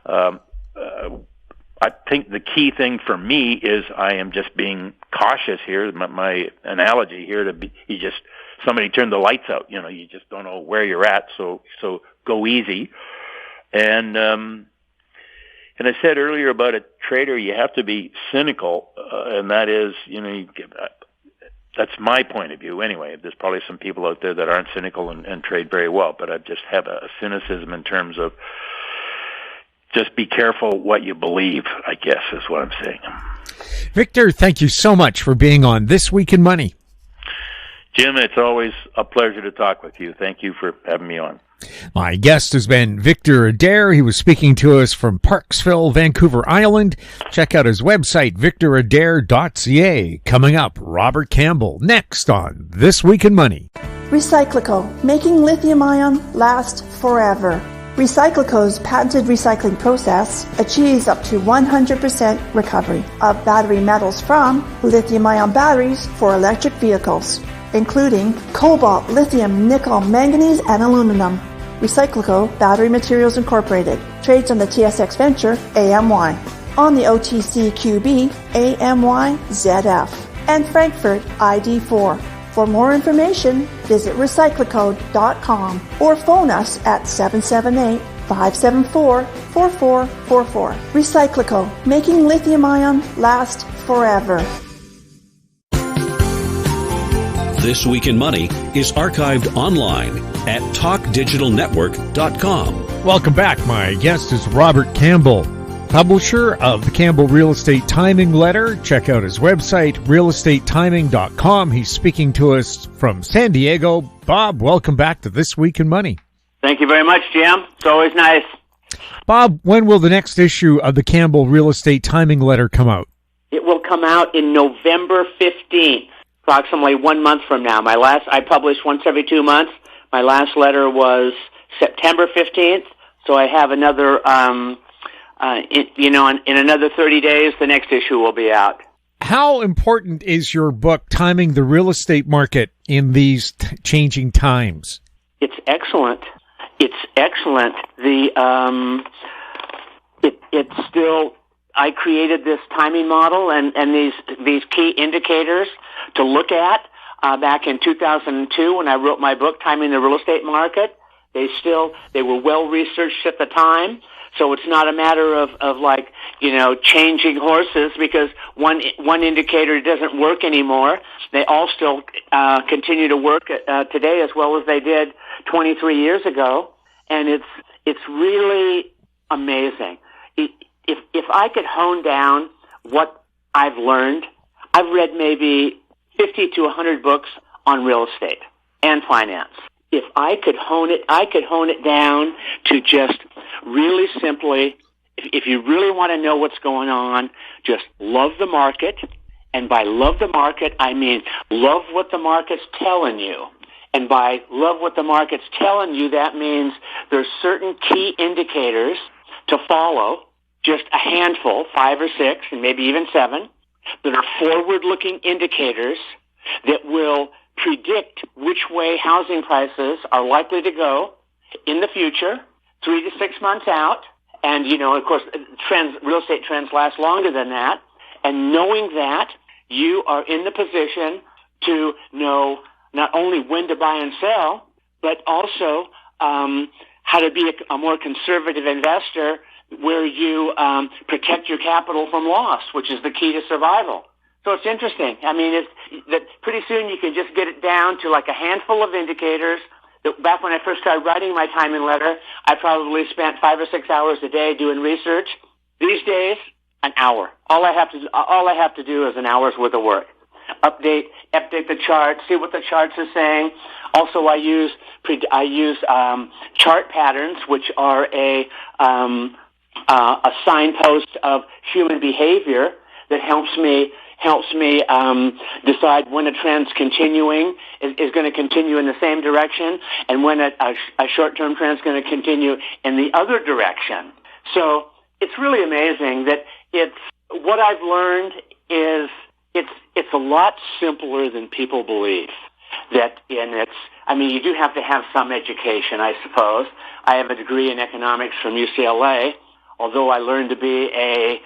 I think the key thing for me is I am just being cautious here. My analogy here to be, somebody turned the lights out. You just don't know where you're at, so go easy. And I said earlier about a trader, you have to be cynical, and that is, that's my point of view anyway. There's probably some people out there that aren't cynical and trade very well, but I just have a cynicism in terms of just be careful what you believe, I guess is what I'm saying. Victor, thank you so much for being on This Week in Money. Jim, it's always a pleasure to talk with you. Thank you for having me on. My guest has been Victor Adair. He was speaking to us from Parksville, Vancouver Island. Check out his website, victoradair.ca. Coming up, Robert Campbell, next on This Week in Money. Recyclico, making lithium-ion last forever. Recyclico's patented recycling process achieves up to 100% recovery of battery metals from lithium-ion batteries for electric vehicles, including cobalt, lithium, nickel, manganese, and aluminum. Recyclico Battery Materials Incorporated trades on the TSX Venture AMY, on the OTCQB AMYZF, and Frankfurt ID4. For more information, visit recyclico.com or phone us at 778-574-4444. Recyclico, making lithium-ion last forever. This Week in Money is archived online at talkdigitalnetwork.com. Welcome back. My guest is Robert Campbell, publisher of the Campbell Real Estate Timing Letter. Check out his website, realestatetiming.com. He's speaking to us from San Diego. Bob, welcome back to This Week in Money. Thank you very much, Jim. It's always nice. Bob, when will the next issue of the Campbell Real Estate Timing Letter come out? It will come out in November 15th, approximately 1 month from now. I publish once every 2 months. My last letter was September 15th, so I have another, in another 30 days, the next issue will be out. How important is your book, Timing the Real Estate Market in These Changing Times? It's excellent. It's excellent. It's still, I created this timing model and these key indicators to look at back in 2002 when I wrote my book, Timing the Real Estate Market. They were well researched at the time. So it's not a matter of changing horses because one indicator doesn't work anymore. They all still continue to work today as well as they did 23 years ago. And it's really amazing. If I could hone down what I've learned, I've read maybe 50 to 100 books on real estate and finance. If I could hone it down to just really simply, if you really want to know what's going on, just love the market. And by love the market, I mean love what the market's telling you. And by love what the market's telling you, that means there's certain key indicators to follow, just a handful, 5 or 6, and maybe even 7, that are forward-looking indicators that will predict which way housing prices are likely to go in the future, 3 to 6 months out. And, of course, real estate trends last longer than that. And knowing that, you are in the position to know not only when to buy and sell, but also how to be a more conservative investor where you protect your capital from loss, which is the key to survival. So it's interesting. I mean, that pretty soon you can just get it down to like a handful of indicators. That back when I first started writing my timing letter, I probably spent 5 or 6 hours a day doing research. These days, an hour. All I have to do is an hour's worth of work. Update the chart, see what the charts are saying. Also, I use chart patterns, which are a a signpost of human behavior that helps me decide when a trend's continuing, is going to continue in the same direction, and when a short-term trend's going to continue in the other direction. So it's really amazing that what I've learned is it's a lot simpler than people believe. You do have to have some education, I suppose. I have a degree in economics from UCLA, although I learned to be a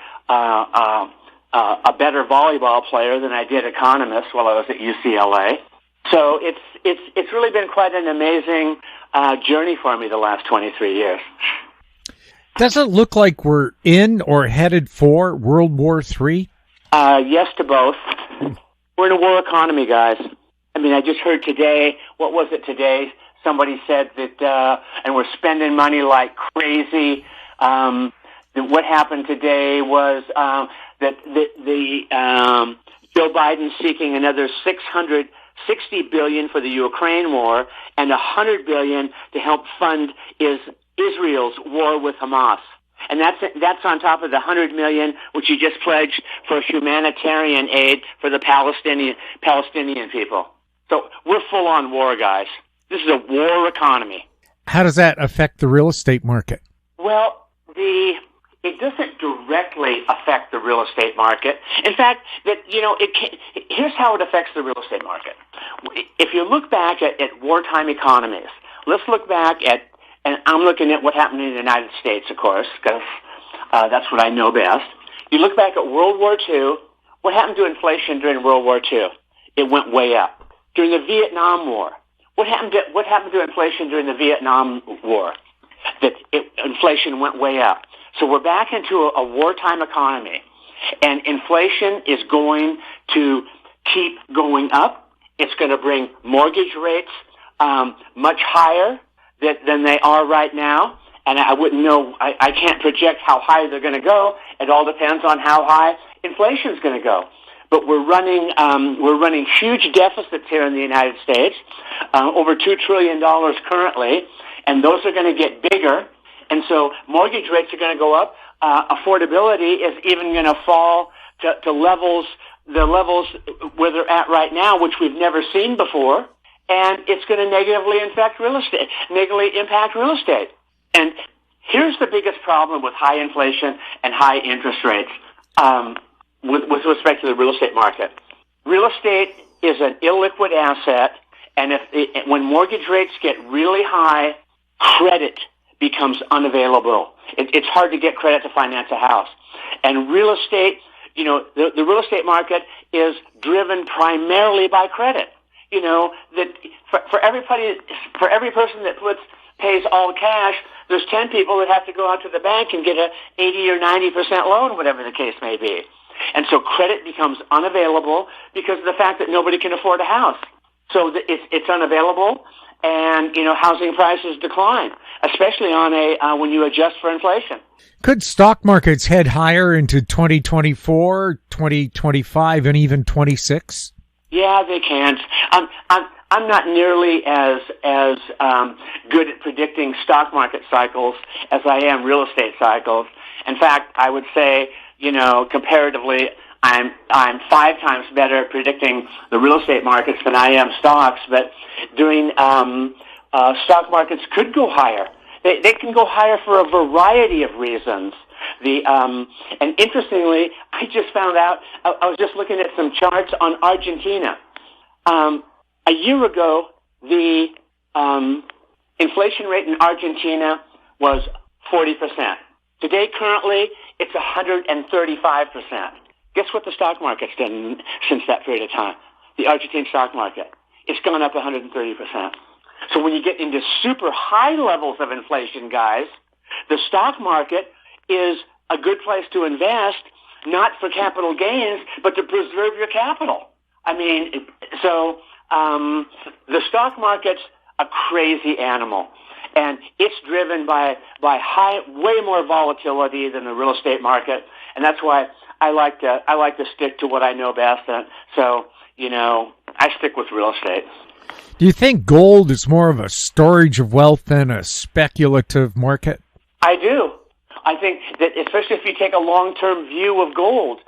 better volleyball player than I did economist while I was at UCLA. So it's really been quite an amazing journey for me the last 23 years. Does it look like we're in or headed for World War III? Yes to both. We're in a war economy, guys. I just heard today, what was it today? Somebody said that, and we're spending money like crazy. What happened today was that Joe Biden's seeking another $660 billion for the Ukraine war and $100 billion to help fund Israel's war with Hamas. And that's on top of the $100 million which you just pledged for humanitarian aid for the Palestinian people. So we're full on war, guys. This is a war economy. How does that affect the real estate market? Well, it doesn't directly affect the real estate market. In fact, here's how it affects the real estate market. If you look back at wartime economies, let's look back at, and I'm looking at what happened in the United States, of course, because that's what I know best. You look back at World War II, what happened to inflation during World War II? It went way up. During the Vietnam War, what happened to inflation during the Vietnam War? Inflation went way up. So we're back into a wartime economy, and inflation is going to keep going up. It's going to bring mortgage rates much higher than they are right now, and I wouldn't know. I can't project how high they're going to go. It all depends on how high inflation is going to go. But we're running huge deficits here in the United States, over $2 trillion currently, and those are going to get bigger. And so mortgage rates are going to go up. Affordability is even going to fall to the levels where they're at right now, which we've never seen before. And it's going to negatively impact real estate. And here's the biggest problem with high inflation and high interest rates. With respect to the real estate market. Real estate is an illiquid asset, and when mortgage rates get really high, credit becomes unavailable. It's hard to get credit to finance a house. And real estate, the real estate market is driven primarily by credit. That for every person that pays all cash, there's 10 people that have to go out to the bank and get a 80 or 90% loan, whatever the case may be. And so credit becomes unavailable because of the fact that nobody can afford a house. So it's unavailable, and housing prices decline, especially when you adjust for inflation. Could stock markets head higher into 2024, 2025, and even 26? Yeah, they can. I'm not nearly as good at predicting stock market cycles as I am real estate cycles. In fact, I would say, comparatively, I'm 5 times better at predicting the real estate markets than I am stocks. But stock markets could go higher. They can go higher for a variety of reasons. And interestingly, I just found out. I was just looking at some charts on Argentina. A year ago, the inflation rate in Argentina was 40%. Today, currently, it's 135%. Guess what the stock market's done since that period of time? The Argentine stock market. It's gone up 130%. So when you get into super high levels of inflation, guys, the stock market is a good place to invest, not for capital gains, but to preserve your capital. The stock market's a crazy animal. And it's driven by way more volatility than the real estate market, and that's why I like to stick to what I know best. So I stick with real estate. Do you think gold is more of a storage of wealth than a speculative market? I do. I think that especially if you take a long-term view of gold,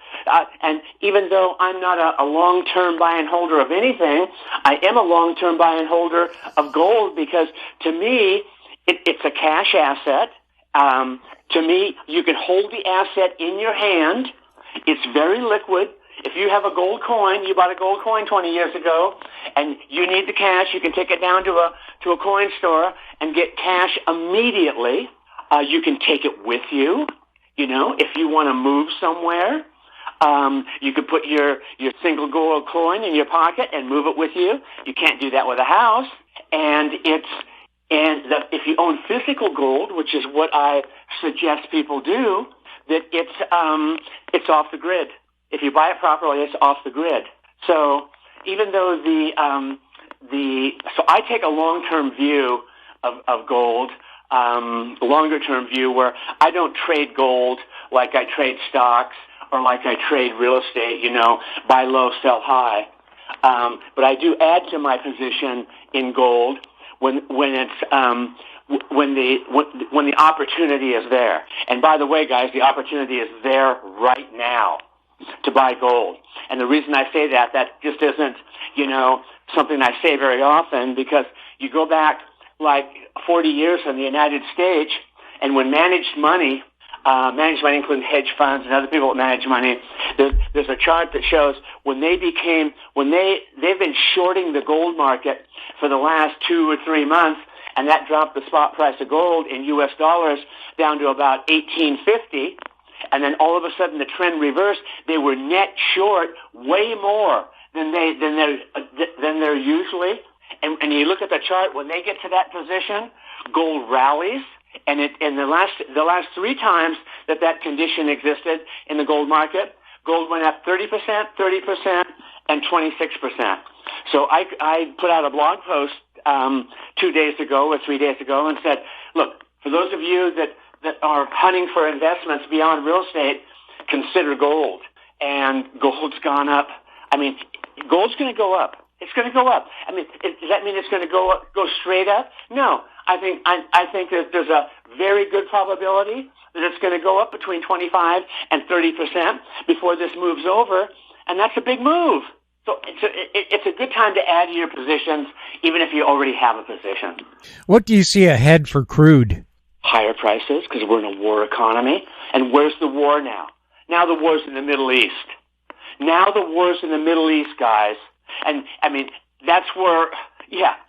and even though I'm not a long-term buy and holder of anything, I am a long-term buy and holder of gold because to me, it's a cash asset. To me, you can hold the asset in your hand. It's very liquid. If you have a gold coin, you bought a gold coin 20 years ago, and you need the cash, you can take it down to a coin store and get cash immediately. You can take it with you. If you want to move somewhere, you could put your single gold coin in your pocket and move it with you. You can't do that with a house. And if you own physical gold, which is what I suggest people do, that it's off the grid. If you buy it properly, it's off the grid. So even though so I take a long-term view of gold, longer-term view where I don't trade gold like I trade stocks or like I trade real estate, buy low, sell high. But I do add to my position in gold when the opportunity is there. And by the way, guys, the opportunity is there right now to buy gold. And the reason I say that just isn't, something I say very often, because you go back like 40 years in the United States, and when managed money including hedge funds and other people that manage money, there's a chart that shows when they've been shorting the gold market for the last 2 or 3 months, and that dropped the spot price of gold in U.S. dollars down to about $18.50. And then all of a sudden the trend reversed. They were net short way more than they're usually. And you look at the chart, when they get to that position, gold rallies. And the last 3 times that condition existed in the gold market, gold went up 30%, 30%, and 26%. So I put out a blog post 2 days ago or 3 days ago and said, look, for those of you that are hunting for investments beyond real estate, consider gold. And gold's gone up. I mean, gold's going to go up. It's going to go up. I mean, does that mean it's going to go straight up? No. I think that there's a very good probability that it's going to go up between 25 and 30% before this moves over, and that's a big move. So it's a good time to add to your positions, even if you already have a position. What do you see ahead for crude? Higher prices, because we're in a war economy. And where's the war now? Now the war's in the Middle East. Now the war's in the Middle East, guys. And, I mean, that's where,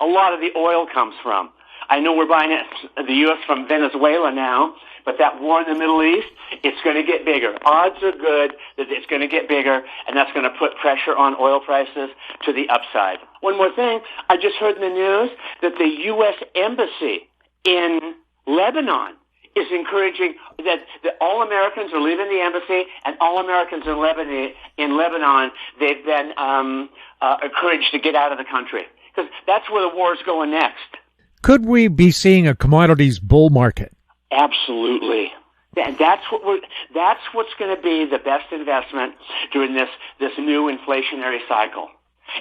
a lot of the oil comes from. I know we're buying the U.S. from Venezuela now, but that war in the Middle East, it's going to get bigger. Odds are good that it's going to get bigger, and that's going to put pressure on oil prices to the upside. One more thing. I just heard in the news that the U.S. Embassy in Lebanon is encouraging that all Americans are leaving the embassy, and all Americans in Lebanon, they've been encouraged to get out of the country, because that's where the war is going next. Could we be seeing a commodities bull market? Absolutely. And that's what's going to be the best investment during this new inflationary cycle.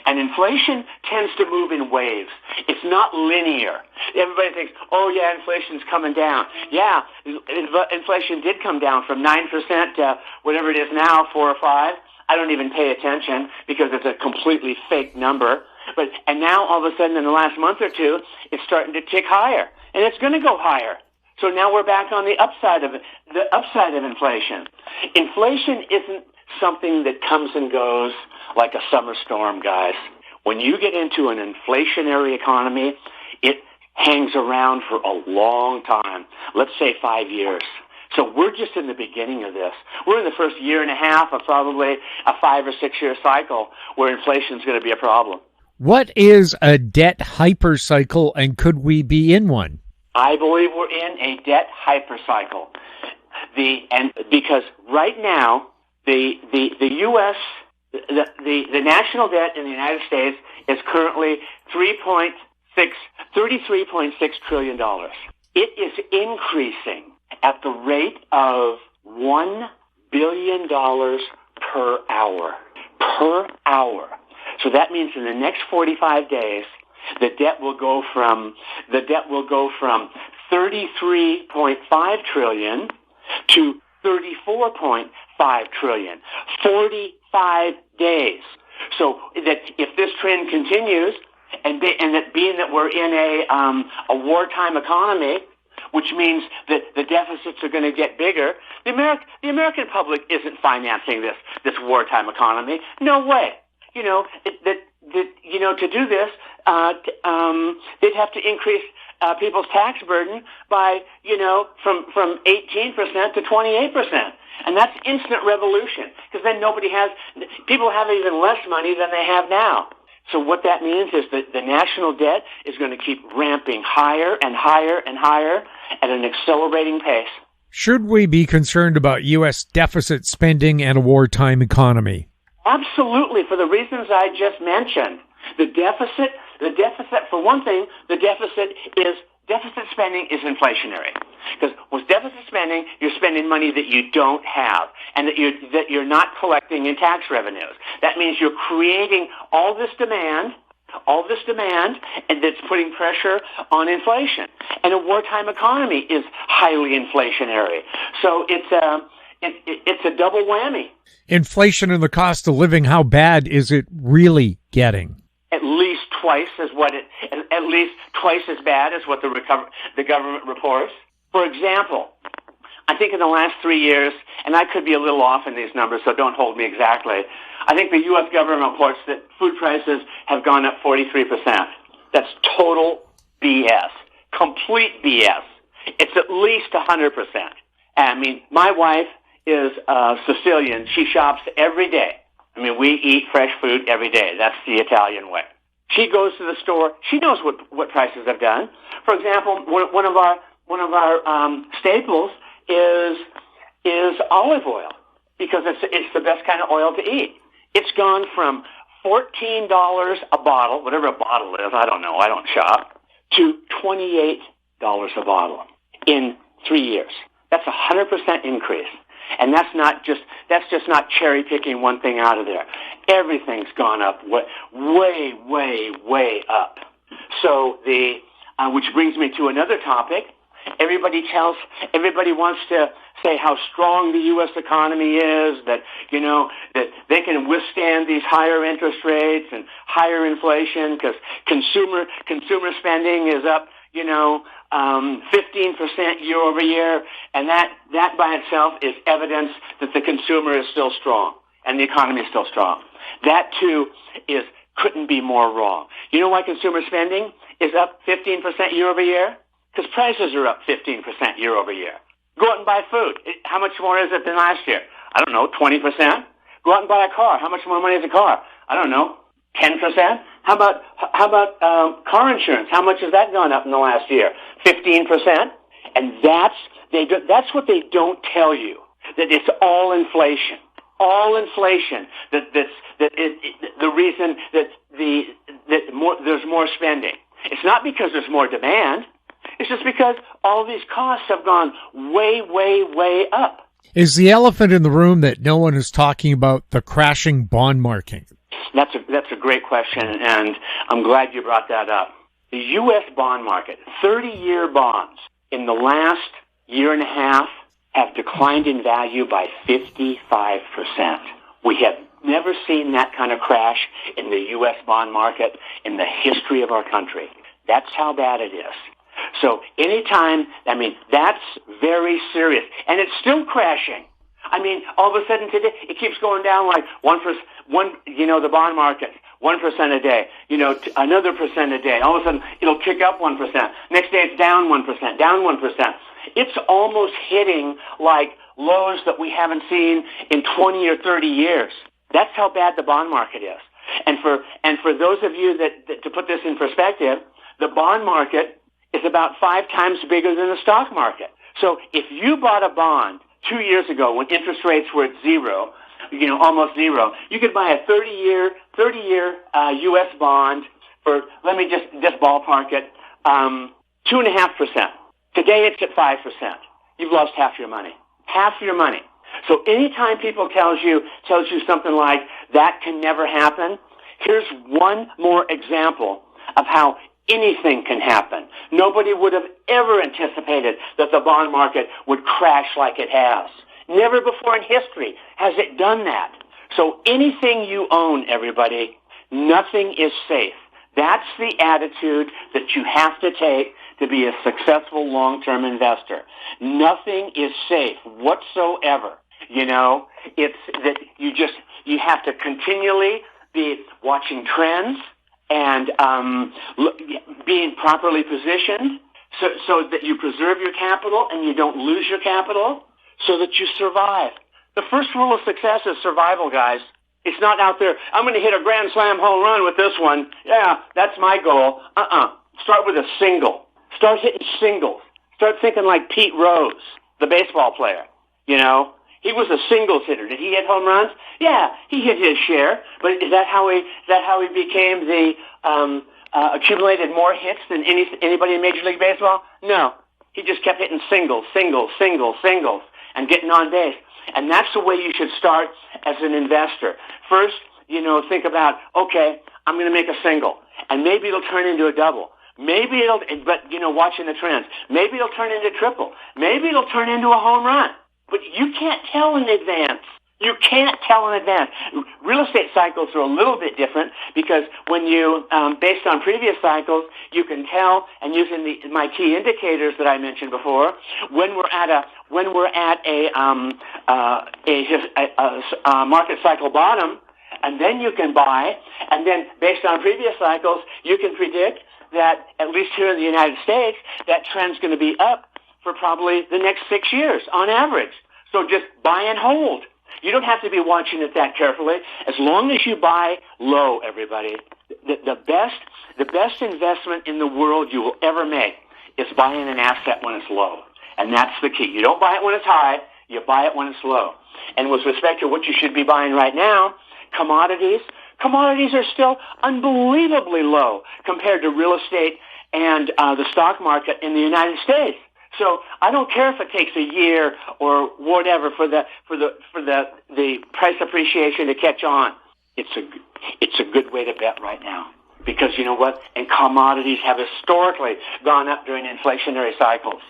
And inflation tends to move in waves. It's not linear. Everybody thinks, oh yeah, inflation's coming down. Yeah, inflation did come down from 9% to whatever it is now, 4 or 5. I don't even pay attention because it's a completely fake number. And now all of a sudden in the last month or two, it's starting to tick higher. And it's going to go higher. So now we're back on the upside of inflation. Inflation isn't something that comes and goes like a summer storm, guys. When you get into an inflationary economy, it hangs around for a long time. Let's say 5 years. So we're just in the beginning of this. We're in the first year and a half of probably a 5 or 6 year cycle where inflation is going to be a problem. What is a debt hypercycle, and could we be in one? I believe we're in a debt hypercycle. Because right now, the U.S., the national debt in the United States is currently $33.6 trillion. It is increasing at the rate of $1 billion per hour. Per hour. So that means in the next 45 days, the debt will go from $33.5 trillion to $34.5 trillion. 45 days. So that if this trend continues, and that being that we're in a wartime economy, which means that the deficits are going to get bigger, the American public isn't financing this wartime economy. No way. To do this, they'd have to increase people's tax burden by, from 18% to 28%. And that's instant revolution, because then people have even less money than they have now. So what that means is that the national debt is going to keep ramping higher and higher and higher at an accelerating pace. Should we be concerned about U.S. deficit spending and a wartime economy? Absolutely, for the reasons I just mentioned. The deficit, for one thing, deficit spending is inflationary. Because with deficit spending, you're spending money that you don't have and that you're not collecting in tax revenues. That means you're creating all this demand, and that's putting pressure on inflation. And a wartime economy is highly inflationary. So it's a double whammy. Inflation and the cost of living, how bad is it really getting? At least twice as bad as what the government reports. For example, I think in the last 3 years, and I could be a little off in these numbers, so don't hold me exactly, I think the U.S. government reports that food prices have gone up 43%. That's total BS. Complete BS. It's at least 100%. I mean, my wife is Sicilian. She shops every day. I mean, we eat fresh food every day. That's the Italian way. She goes to the store. She knows what prices have done. For example, one of our staples is olive oil, because it's the best kind of oil to eat. It's gone from $14 a bottle, whatever a bottle is, I don't know, I don't shop, to $28 a bottle in 3 years. That's 100% increase. And that's just not cherry picking one thing out of there. Everything's gone up way, way, way up. So which brings me to another topic. Everybody wants to say how strong the U.S. economy is, that they can withstand these higher interest rates and higher inflation, because consumer spending is up 15% year over year, and that by itself is evidence that the consumer is still strong and the economy is still strong. That too couldn't be more wrong. You know why consumer spending is up 15% year over year? Because prices are up 15% year over year. Go out and buy food. How much more is it than last year? I don't know, 20%? Go out and buy a car. How much more money is a car? I don't know, 10%? How about car insurance? How much has that gone up in the last year? 15%? And that's what they don't tell you, that it's all inflation. All inflation. The reason that there's more spending. It's not because there's more demand. It's just because all these costs have gone way, way, way up. Is the elephant in the room that no one is talking about the crashing bond market? That's a great question, and I'm glad you brought that up. The U.S. bond market, 30-year bonds in the last year and a half have declined in value by 55%. We have never seen that kind of crash in the U.S. bond market in the history of our country. That's how bad it is. So that's very serious. And it's still crashing. I mean, all of a sudden today, it keeps going down like the bond market, 1% a day, another percent a day. All of a sudden, it'll kick up 1%. Next day, it's down 1%, down 1%. It's almost hitting like lows that we haven't seen in 20 or 30 years. That's how bad the bond market is. And for those of you that to put this in perspective, the bond market is about 5 times bigger than the stock market. So if you bought a bond 2 years ago when interest rates were at zero, almost zero, you could buy a 30-year U.S. bond for, let me just ballpark it, 2.5%. Today it's at 5%. You've lost half your money. Half your money. So anytime people tells you something like that can never happen, here's one more example of how anything can happen. Nobody would have ever anticipated that the bond market would crash like it has. Never before in history has it done that. So anything you own, everybody, nothing is safe. That's the attitude that you have to take to be a successful long-term investor. Nothing is safe whatsoever. You know, it's that you have to continually be watching trends and being properly positioned so that you preserve your capital and you don't lose your capital so that you survive. The first rule of success is survival, guys. It's not out there, I'm going to hit a grand slam home run with this one. Yeah, that's my goal. Start with a single. Start hitting singles. Start thinking like Pete Rose, the baseball player. You know, he was a singles hitter. Did he hit home runs? Yeah, he hit his share. But is that how he became the accumulated more hits than anybody in Major League Baseball? No, he just kept hitting singles, and getting on base. And that's the way you should start as an investor. First, you know, think about, okay, I'm going to make a single, and maybe it'll turn into a double. Maybe but, you know, watching the trends. Maybe it'll turn into triple. Maybe it'll turn into a home run. But you can't tell in advance. You can't tell in advance. Real estate cycles are a little bit different because when you, based on previous cycles, you can tell, and using my key indicators that I mentioned before, when we're at a market cycle bottom, and then you can buy, and then based on previous cycles, you can predict that, at least here in the United States, that trend's going to be up for probably the next 6 years on average. So just buy and hold. You don't have to be watching it that carefully. As long as you buy low, everybody, the best investment in the world you will ever make is buying an asset when it's low. And that's the key. You don't buy it when it's high. You buy it when it's low. And with respect to what you should be buying right now, commodities are still unbelievably low compared to real estate and the stock market in the United States. So I don't care if it takes a year or whatever for the price appreciation to catch on. It's a good way to bet right now, because you know what? And commodities have historically gone up during inflationary cycles.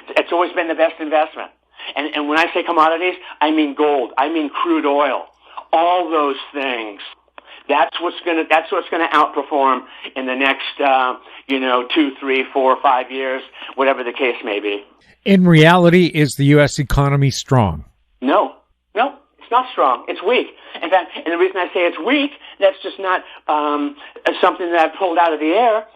It's always been the best investment. And when I say commodities, I mean gold. I mean crude oil. All those things. That's what's going to outperform in the next 2, 3, 4, 5 years, whatever the case may be. In reality, is the U.S. economy strong? No, it's not strong. It's weak. In fact, and the reason I say it's weak, that's just not something that I pulled out of the air.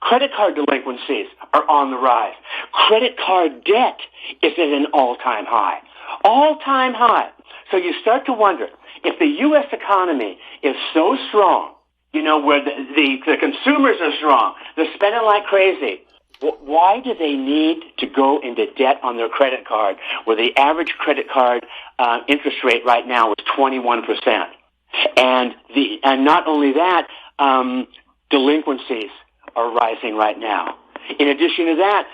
Credit card delinquencies are on the rise. Credit card debt is at an all-time high. All-time high. So you start to wonder, if the U.S. economy is so strong, you know, where the consumers are strong, they're spending like crazy, why do they need to go into debt on their credit card, where the average credit card interest rate right now is 21%? And not only that, delinquencies are rising right now. In addition to that,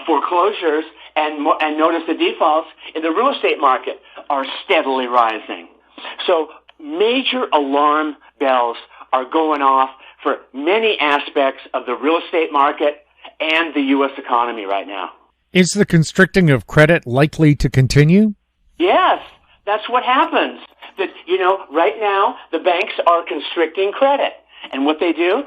foreclosures and notice the defaults in the real estate market are steadily rising. So major alarm bells are going off for many aspects of the real estate market and the U.S. economy right now. Is the constricting of credit likely to continue? Yes, that's what happens. That, you know, right now the banks are constricting credit. And what they do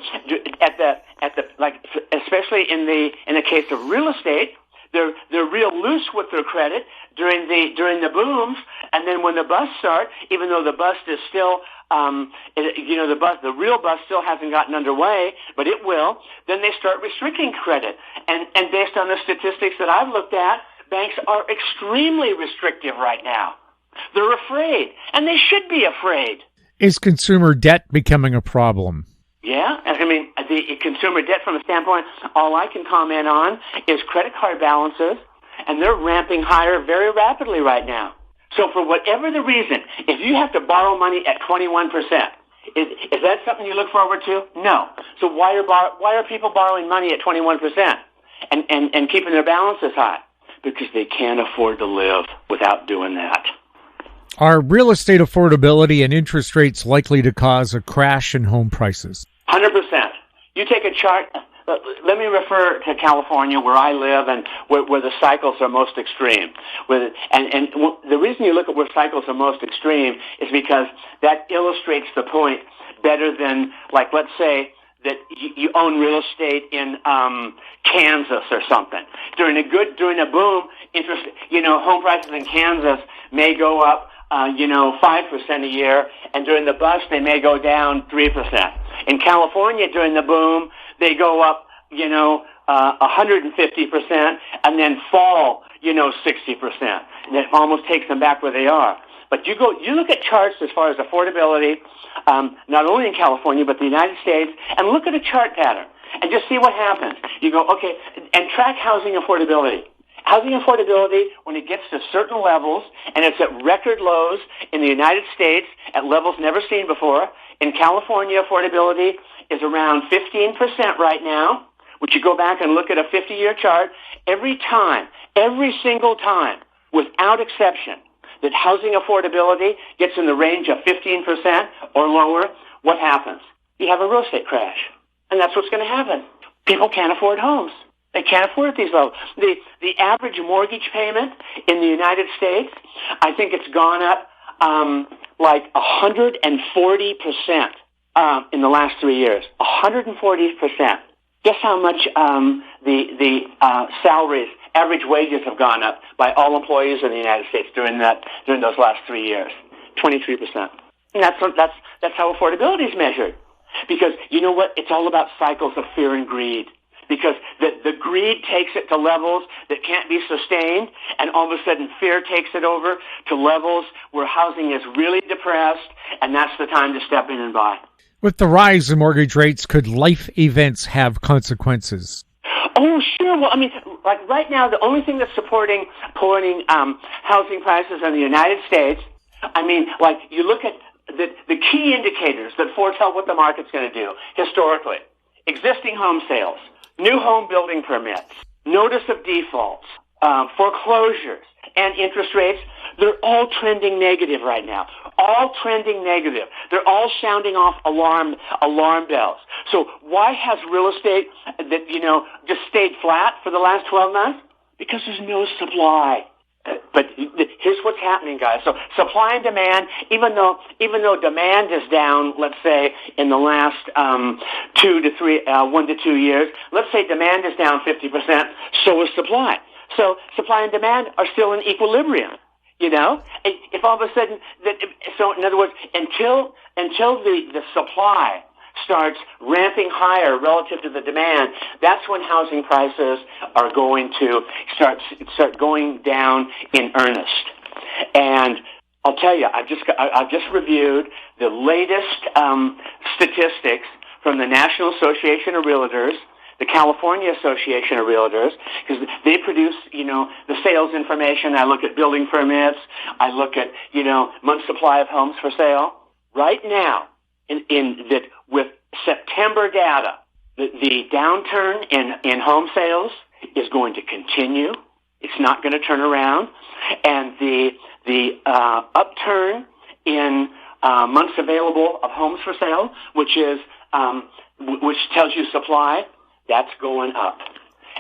especially in the case of real estate, they're real loose with their credit during the booms, and then when the busts start, even though the bust is still the real bust still hasn't gotten underway, but it will, then they start restricting credit. And based on the statistics that I've looked at, banks are extremely restrictive right now. They're afraid, and they should be afraid. Is consumer debt becoming a problem? Yeah, I mean, the consumer debt from a standpoint, all I can comment on is credit card balances, and they're ramping higher very rapidly right now. So for whatever the reason, if you have to borrow money at 21%, is that something you look forward to? No. So why are people borrowing money at 21% and keeping their balances high? Because they can't afford to live without doing that. Are real estate affordability and interest rates likely to cause a crash in home prices? 100%. You take a chart. Let me refer to California, where I live, and where the cycles are most extreme. And the reason you look at where cycles are most extreme is because that illustrates the point better than, like, let's say that you own real estate in Kansas or something. During a boom, home prices in Kansas may go up 5% a year, and during the bust they may go down 3%. In California, during the boom, they go up 150% and then fall 60%. And it almost takes them back where they are. But you look at charts as far as affordability, not only in California but the United States, and look at a chart pattern and just see what happens. You go, okay, and track housing affordability. Housing affordability, when it gets to certain levels, and it's at record lows in the United States at levels never seen before. In California, affordability is around 15% right now, which you go back and look at a 50-year chart. Every single time, without exception, that housing affordability gets in the range of 15% or lower, what happens? You have a real estate crash. And that's what's going to happen. People can't afford homes. They can't afford these levels. The average mortgage payment in the United States, I think it's gone up like 140% in the last 3 years. 140%. Guess how much the salaries, average wages have gone up by all employees in the United States during those last 3 years? 23%. And that's how affordability is measured. Because you know what? It's all about cycles of fear and greed. Because the greed takes it to levels that can't be sustained, and all of a sudden fear takes it over to levels where housing is really depressed, and that's the time to step in and buy. With the rise in mortgage rates, could life events have consequences? Oh, sure. Well, I mean, like right now, the only thing that's supporting housing prices in the United States, I mean, like you look at the key indicators that foretell what the market's going to do historically: existing home sales, new home building permits, notice of defaults, foreclosures, and interest rates. They're all trending negative right now. All trending negative. They're all sounding off alarm bells. So why has real estate just stayed flat for the last 12 months? Because there's no supply. But here's what's happening, guys. So supply and demand, even though demand is down, let's say in the last 1 to 2 years, let's say demand is down 50%, so is supply. So supply and demand are still in equilibrium. If all of a sudden so in other words, until the supply starts ramping higher relative to the demand, that's when housing prices are going to start going down in earnest. And I'll tell you, I've just reviewed the latest statistics from the National Association of Realtors, the California Association of Realtors, because they produce, the sales information. I look at building permits. I look at, month supply of homes for sale. Right now, with September data, the downturn in home sales is going to continue. It's not going to turn around. And the upturn in months available of homes for sale, which tells you supply, that's going up.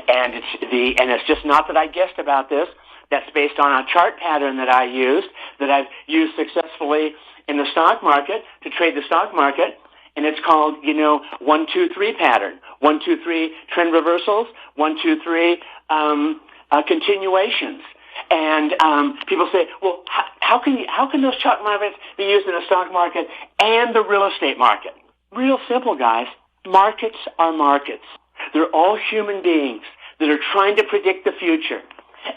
And it's just not that I guessed about this. That's based on a chart pattern that I've used successfully in the stock market to trade the stock market. And it's called, 1, 2, 3 pattern. 1, 2, 3 trend reversals. 1, 2, 3 continuations. And people say, well, how can those chart markets be used in the stock market and the real estate market? Real simple, guys. Markets are markets. They're all human beings that are trying to predict the future.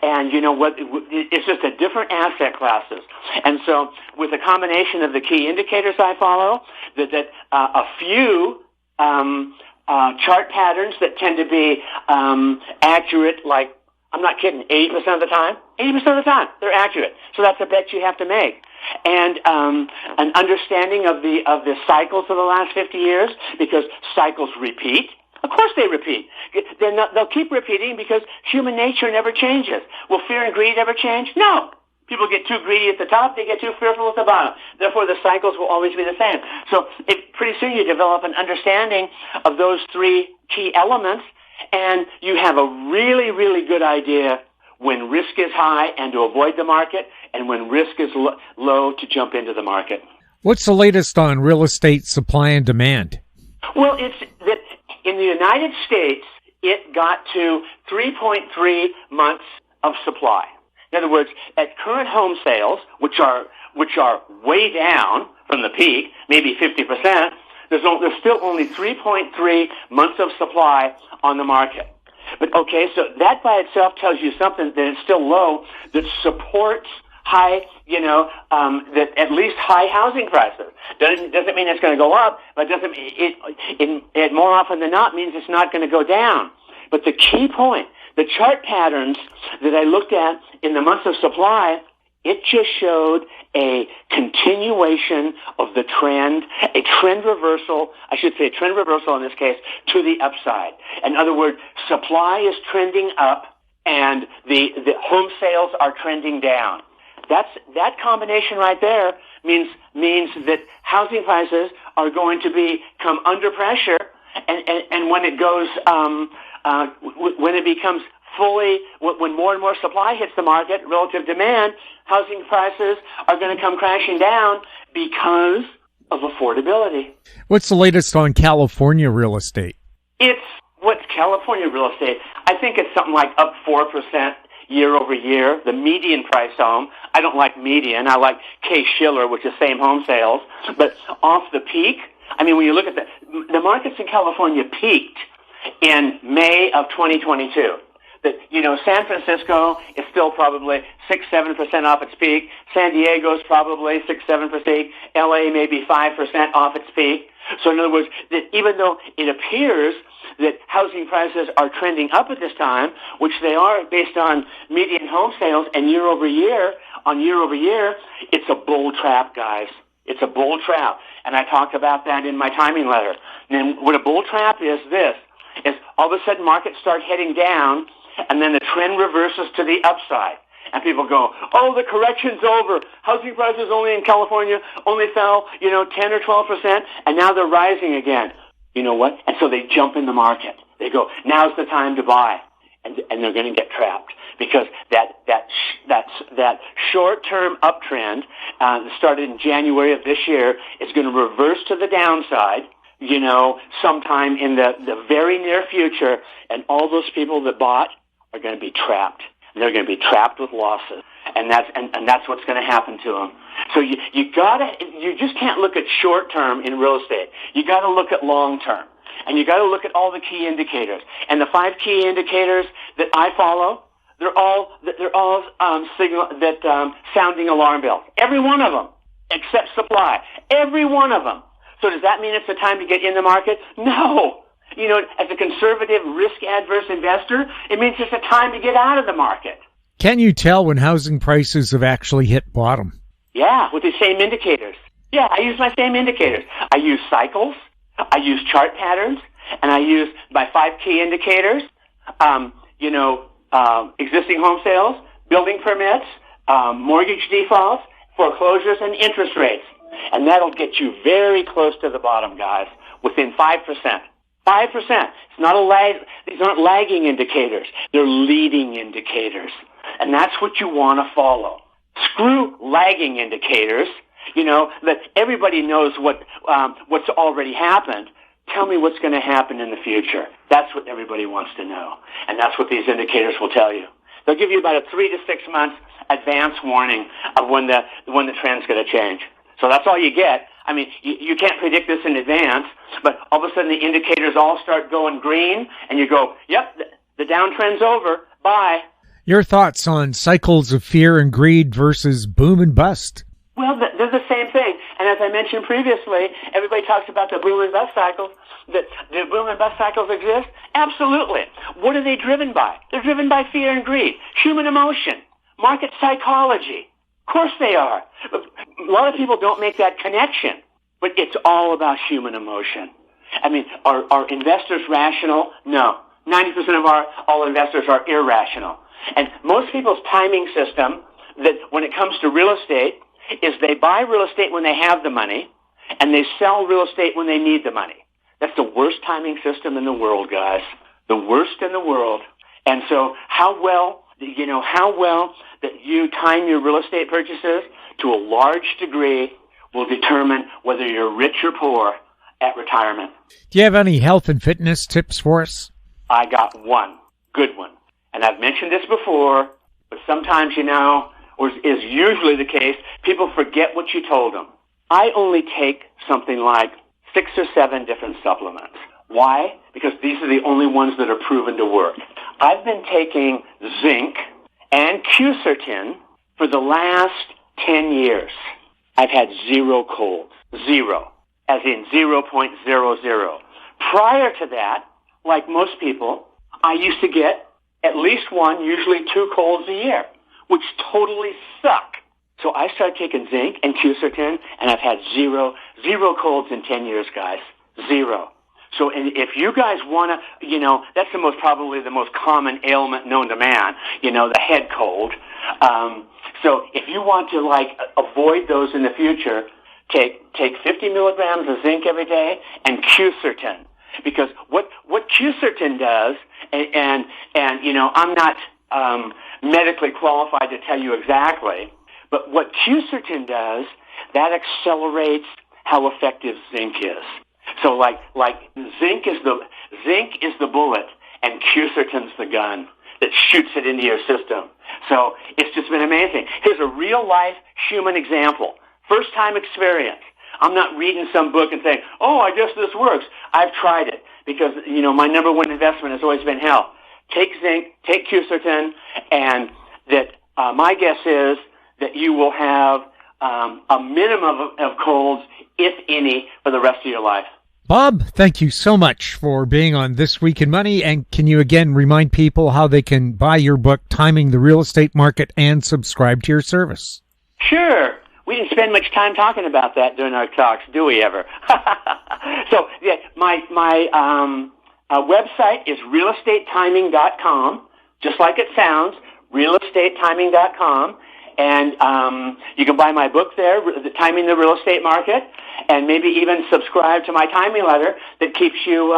And you know what? It's just a different asset classes. And so with a combination of the key indicators I follow, that a few chart patterns that tend to be accurate, like, I'm not kidding, 80% of the time? 80% of the time, they're accurate. So that's a bet you have to make. And an understanding of the cycles of the last 50 years, because cycles repeat. Of course they repeat. They'll keep repeating because human nature never changes. Will fear and greed ever change? No. People get too greedy at the top, they get too fearful at the bottom. Therefore, the cycles will always be the same. So pretty soon you develop an understanding of those three key elements, and you have a really, really good idea when risk is high and to avoid the market, and when risk is low to jump into the market. What's the latest on real estate supply and demand? Well, it's that in the United States, it got to 3.3 months of supply. In other words, at current home sales, which are way down from the peak, maybe 50%, there's still only 3.3 months of supply on the market. But okay, so that by itself tells you something, that it's still low, that supports high, that at least high housing prices. Doesn't mean it's going to go up, but it more often than not means it's not going to go down. But the key point, the chart patterns that I looked at in the months of supply, it just showed a continuation of the trend, a trend reversal in this case, to the upside. In other words, supply is trending up and the home sales are trending down. That combination right there means that housing prices are going to come under pressure, and when it goes, when it becomes when more and more supply hits the market relative demand, housing prices are going to come crashing down because of affordability. What's the latest on California real estate? What's California real estate? I think it's something like up 4% year over year, the median price home. I don't like median. I like Case-Shiller, which is same home sales. But off the peak, I mean, when you look at the markets in California peaked in May of 2022. San Francisco is still probably 6-7% off its peak. San Diego's probably 6-7%. LA maybe 5% off its peak. So in other words, that even though it appears that housing prices are trending up at this time, which they are based on median home sales and year over year, it's a bull trap, guys. It's a bull trap. And I talked about that in my timing letter. And what a bull trap is all of a sudden markets start heading down, and then the trend reverses to the upside. And people go, oh, the correction's over. Housing prices only in California only fell, 10 or 12%, and now they're rising again. You know what? And so they jump in the market. They go, now's the time to buy. And they're going to get trapped because that short-term uptrend started in January of this year is going to reverse to the downside, sometime in the very near future, and all those people that bought are going to be trapped. They're going to be trapped with losses, and that's what's going to happen to them. So you just can't look at short term in real estate. You got to look at long term, and you got to look at all the key indicators. And the 5 key indicators that I follow, they're all sounding alarm bells. Every one of them, except supply. Every one of them. So does that mean it's the time to get in the market? No. As a conservative, risk-adverse investor, it means it's a time to get out of the market. Can you tell when housing prices have actually hit bottom? Yeah, with the same indicators. Yeah, I use my same indicators. I use cycles, I use chart patterns, and I use my 5 key indicators, existing home sales, building permits, mortgage defaults, foreclosures, and interest rates. And that'll get you very close to the bottom, guys, within 5%. 5%. It's not a lag. These aren't lagging indicators. They're leading indicators. And that's what you want to follow. Screw lagging indicators. That everybody knows what's already happened. Tell me what's going to happen in the future. That's what everybody wants to know. And that's what these indicators will tell you. They'll give you about a 3 to 6 months advance warning of when the trend's going to change. So that's all you get. I mean, you can't predict this in advance, but all of a sudden the indicators all start going green, and you go, yep, the downtrend's over. Bye. Your thoughts on cycles of fear and greed versus boom and bust? Well, they're the same thing. And as I mentioned previously, everybody talks about the boom and bust cycles. Do boom and bust cycles exist? Absolutely. What are they driven by? They're driven by fear and greed, human emotion, market psychology. Of course they are. A lot of people don't make that connection, but it's all about human emotion. I mean, are investors rational? No. 90% of all investors are irrational. And most people's timing system that when it comes to real estate is they buy real estate when they have the money, and they sell real estate when they need the money. That's the worst timing system in the world, guys. The worst in the world. And so how well that you time your real estate purchases to a large degree will determine whether you're rich or poor at retirement. Do you have any health and fitness tips for us? I got one good one. And I've mentioned this before, but sometimes, or is usually the case, people forget what you told them. I only take something like 6 or 7 different supplements. Why? Because these are the only ones that are proven to work. I've been taking zinc and Q-Certin for the last 10 years. I've had 0 colds. 0. As in 0.00. Prior to that, like most people, I used to get at least 1, usually 2 colds a year, which totally suck. So I started taking zinc and Q-Certin, and I've had 0 colds in 10 years, guys. 0. So if you guys want to, that's probably the most common ailment known to man, the head cold. So if you want to, avoid those in the future, take 50 milligrams of zinc every day and Q-Certin. Because what Q-Certin does, and I'm not medically qualified to tell you exactly, but what Q-Certin does, that accelerates how effective zinc is. So like zinc is the bullet, and Q-Certin's the gun that shoots it into your system. So it's just been amazing. Here's a real life human example. First time experience. I'm not reading some book and saying, oh, I guess this works. I've tried it because, my number one investment has always been health. Take zinc, take Q-Certin, and that my guess is that you will have a minimum of colds, if any, for the rest of your life. Bob, thank you so much for being on This Week in Money. And can you again remind people how they can buy your book, Timing the Real Estate Market, and subscribe to your service? Sure. We didn't spend much time talking about that during our talks, do we ever? So, yeah, my website is realestatetiming.com, just like it sounds, realestatetiming.com. And you can buy my book there, Timing the Real Estate Market, and maybe even subscribe to my timing letter that keeps you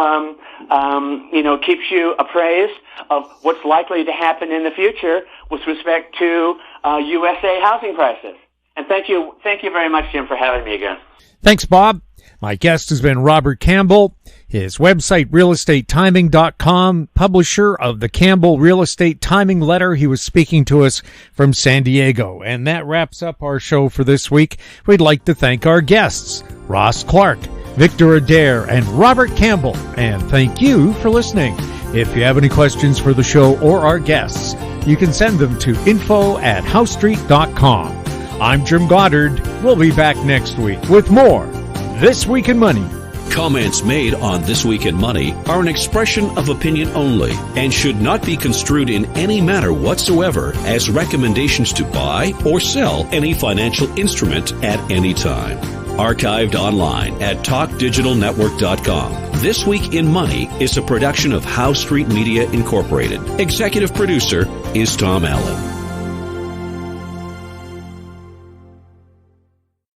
appraised of what's likely to happen in the future with respect to USA housing prices. And thank you very much, Jim, for having me again. Thanks, Bob. My guest has been Robert Campbell. His website, realestatetiming.com, publisher of the Campbell Real Estate Timing Letter. He was speaking to us from San Diego. And that wraps up our show for this week. We'd like to thank our guests, Ross Clark, Victor Adair, and Robert Campbell. And thank you for listening. If you have any questions for the show or our guests, you can send them to info@housestreet.com. I'm Jim Goddard. We'll be back next week with more This Week in Money. Comments made on This Week in Money are an expression of opinion only and should not be construed in any manner whatsoever as recommendations to buy or sell any financial instrument at any time. Archived online at TalkDigitalNetwork.com. This Week in Money is a production of House Street Media Incorporated. Executive producer is Tom Allen.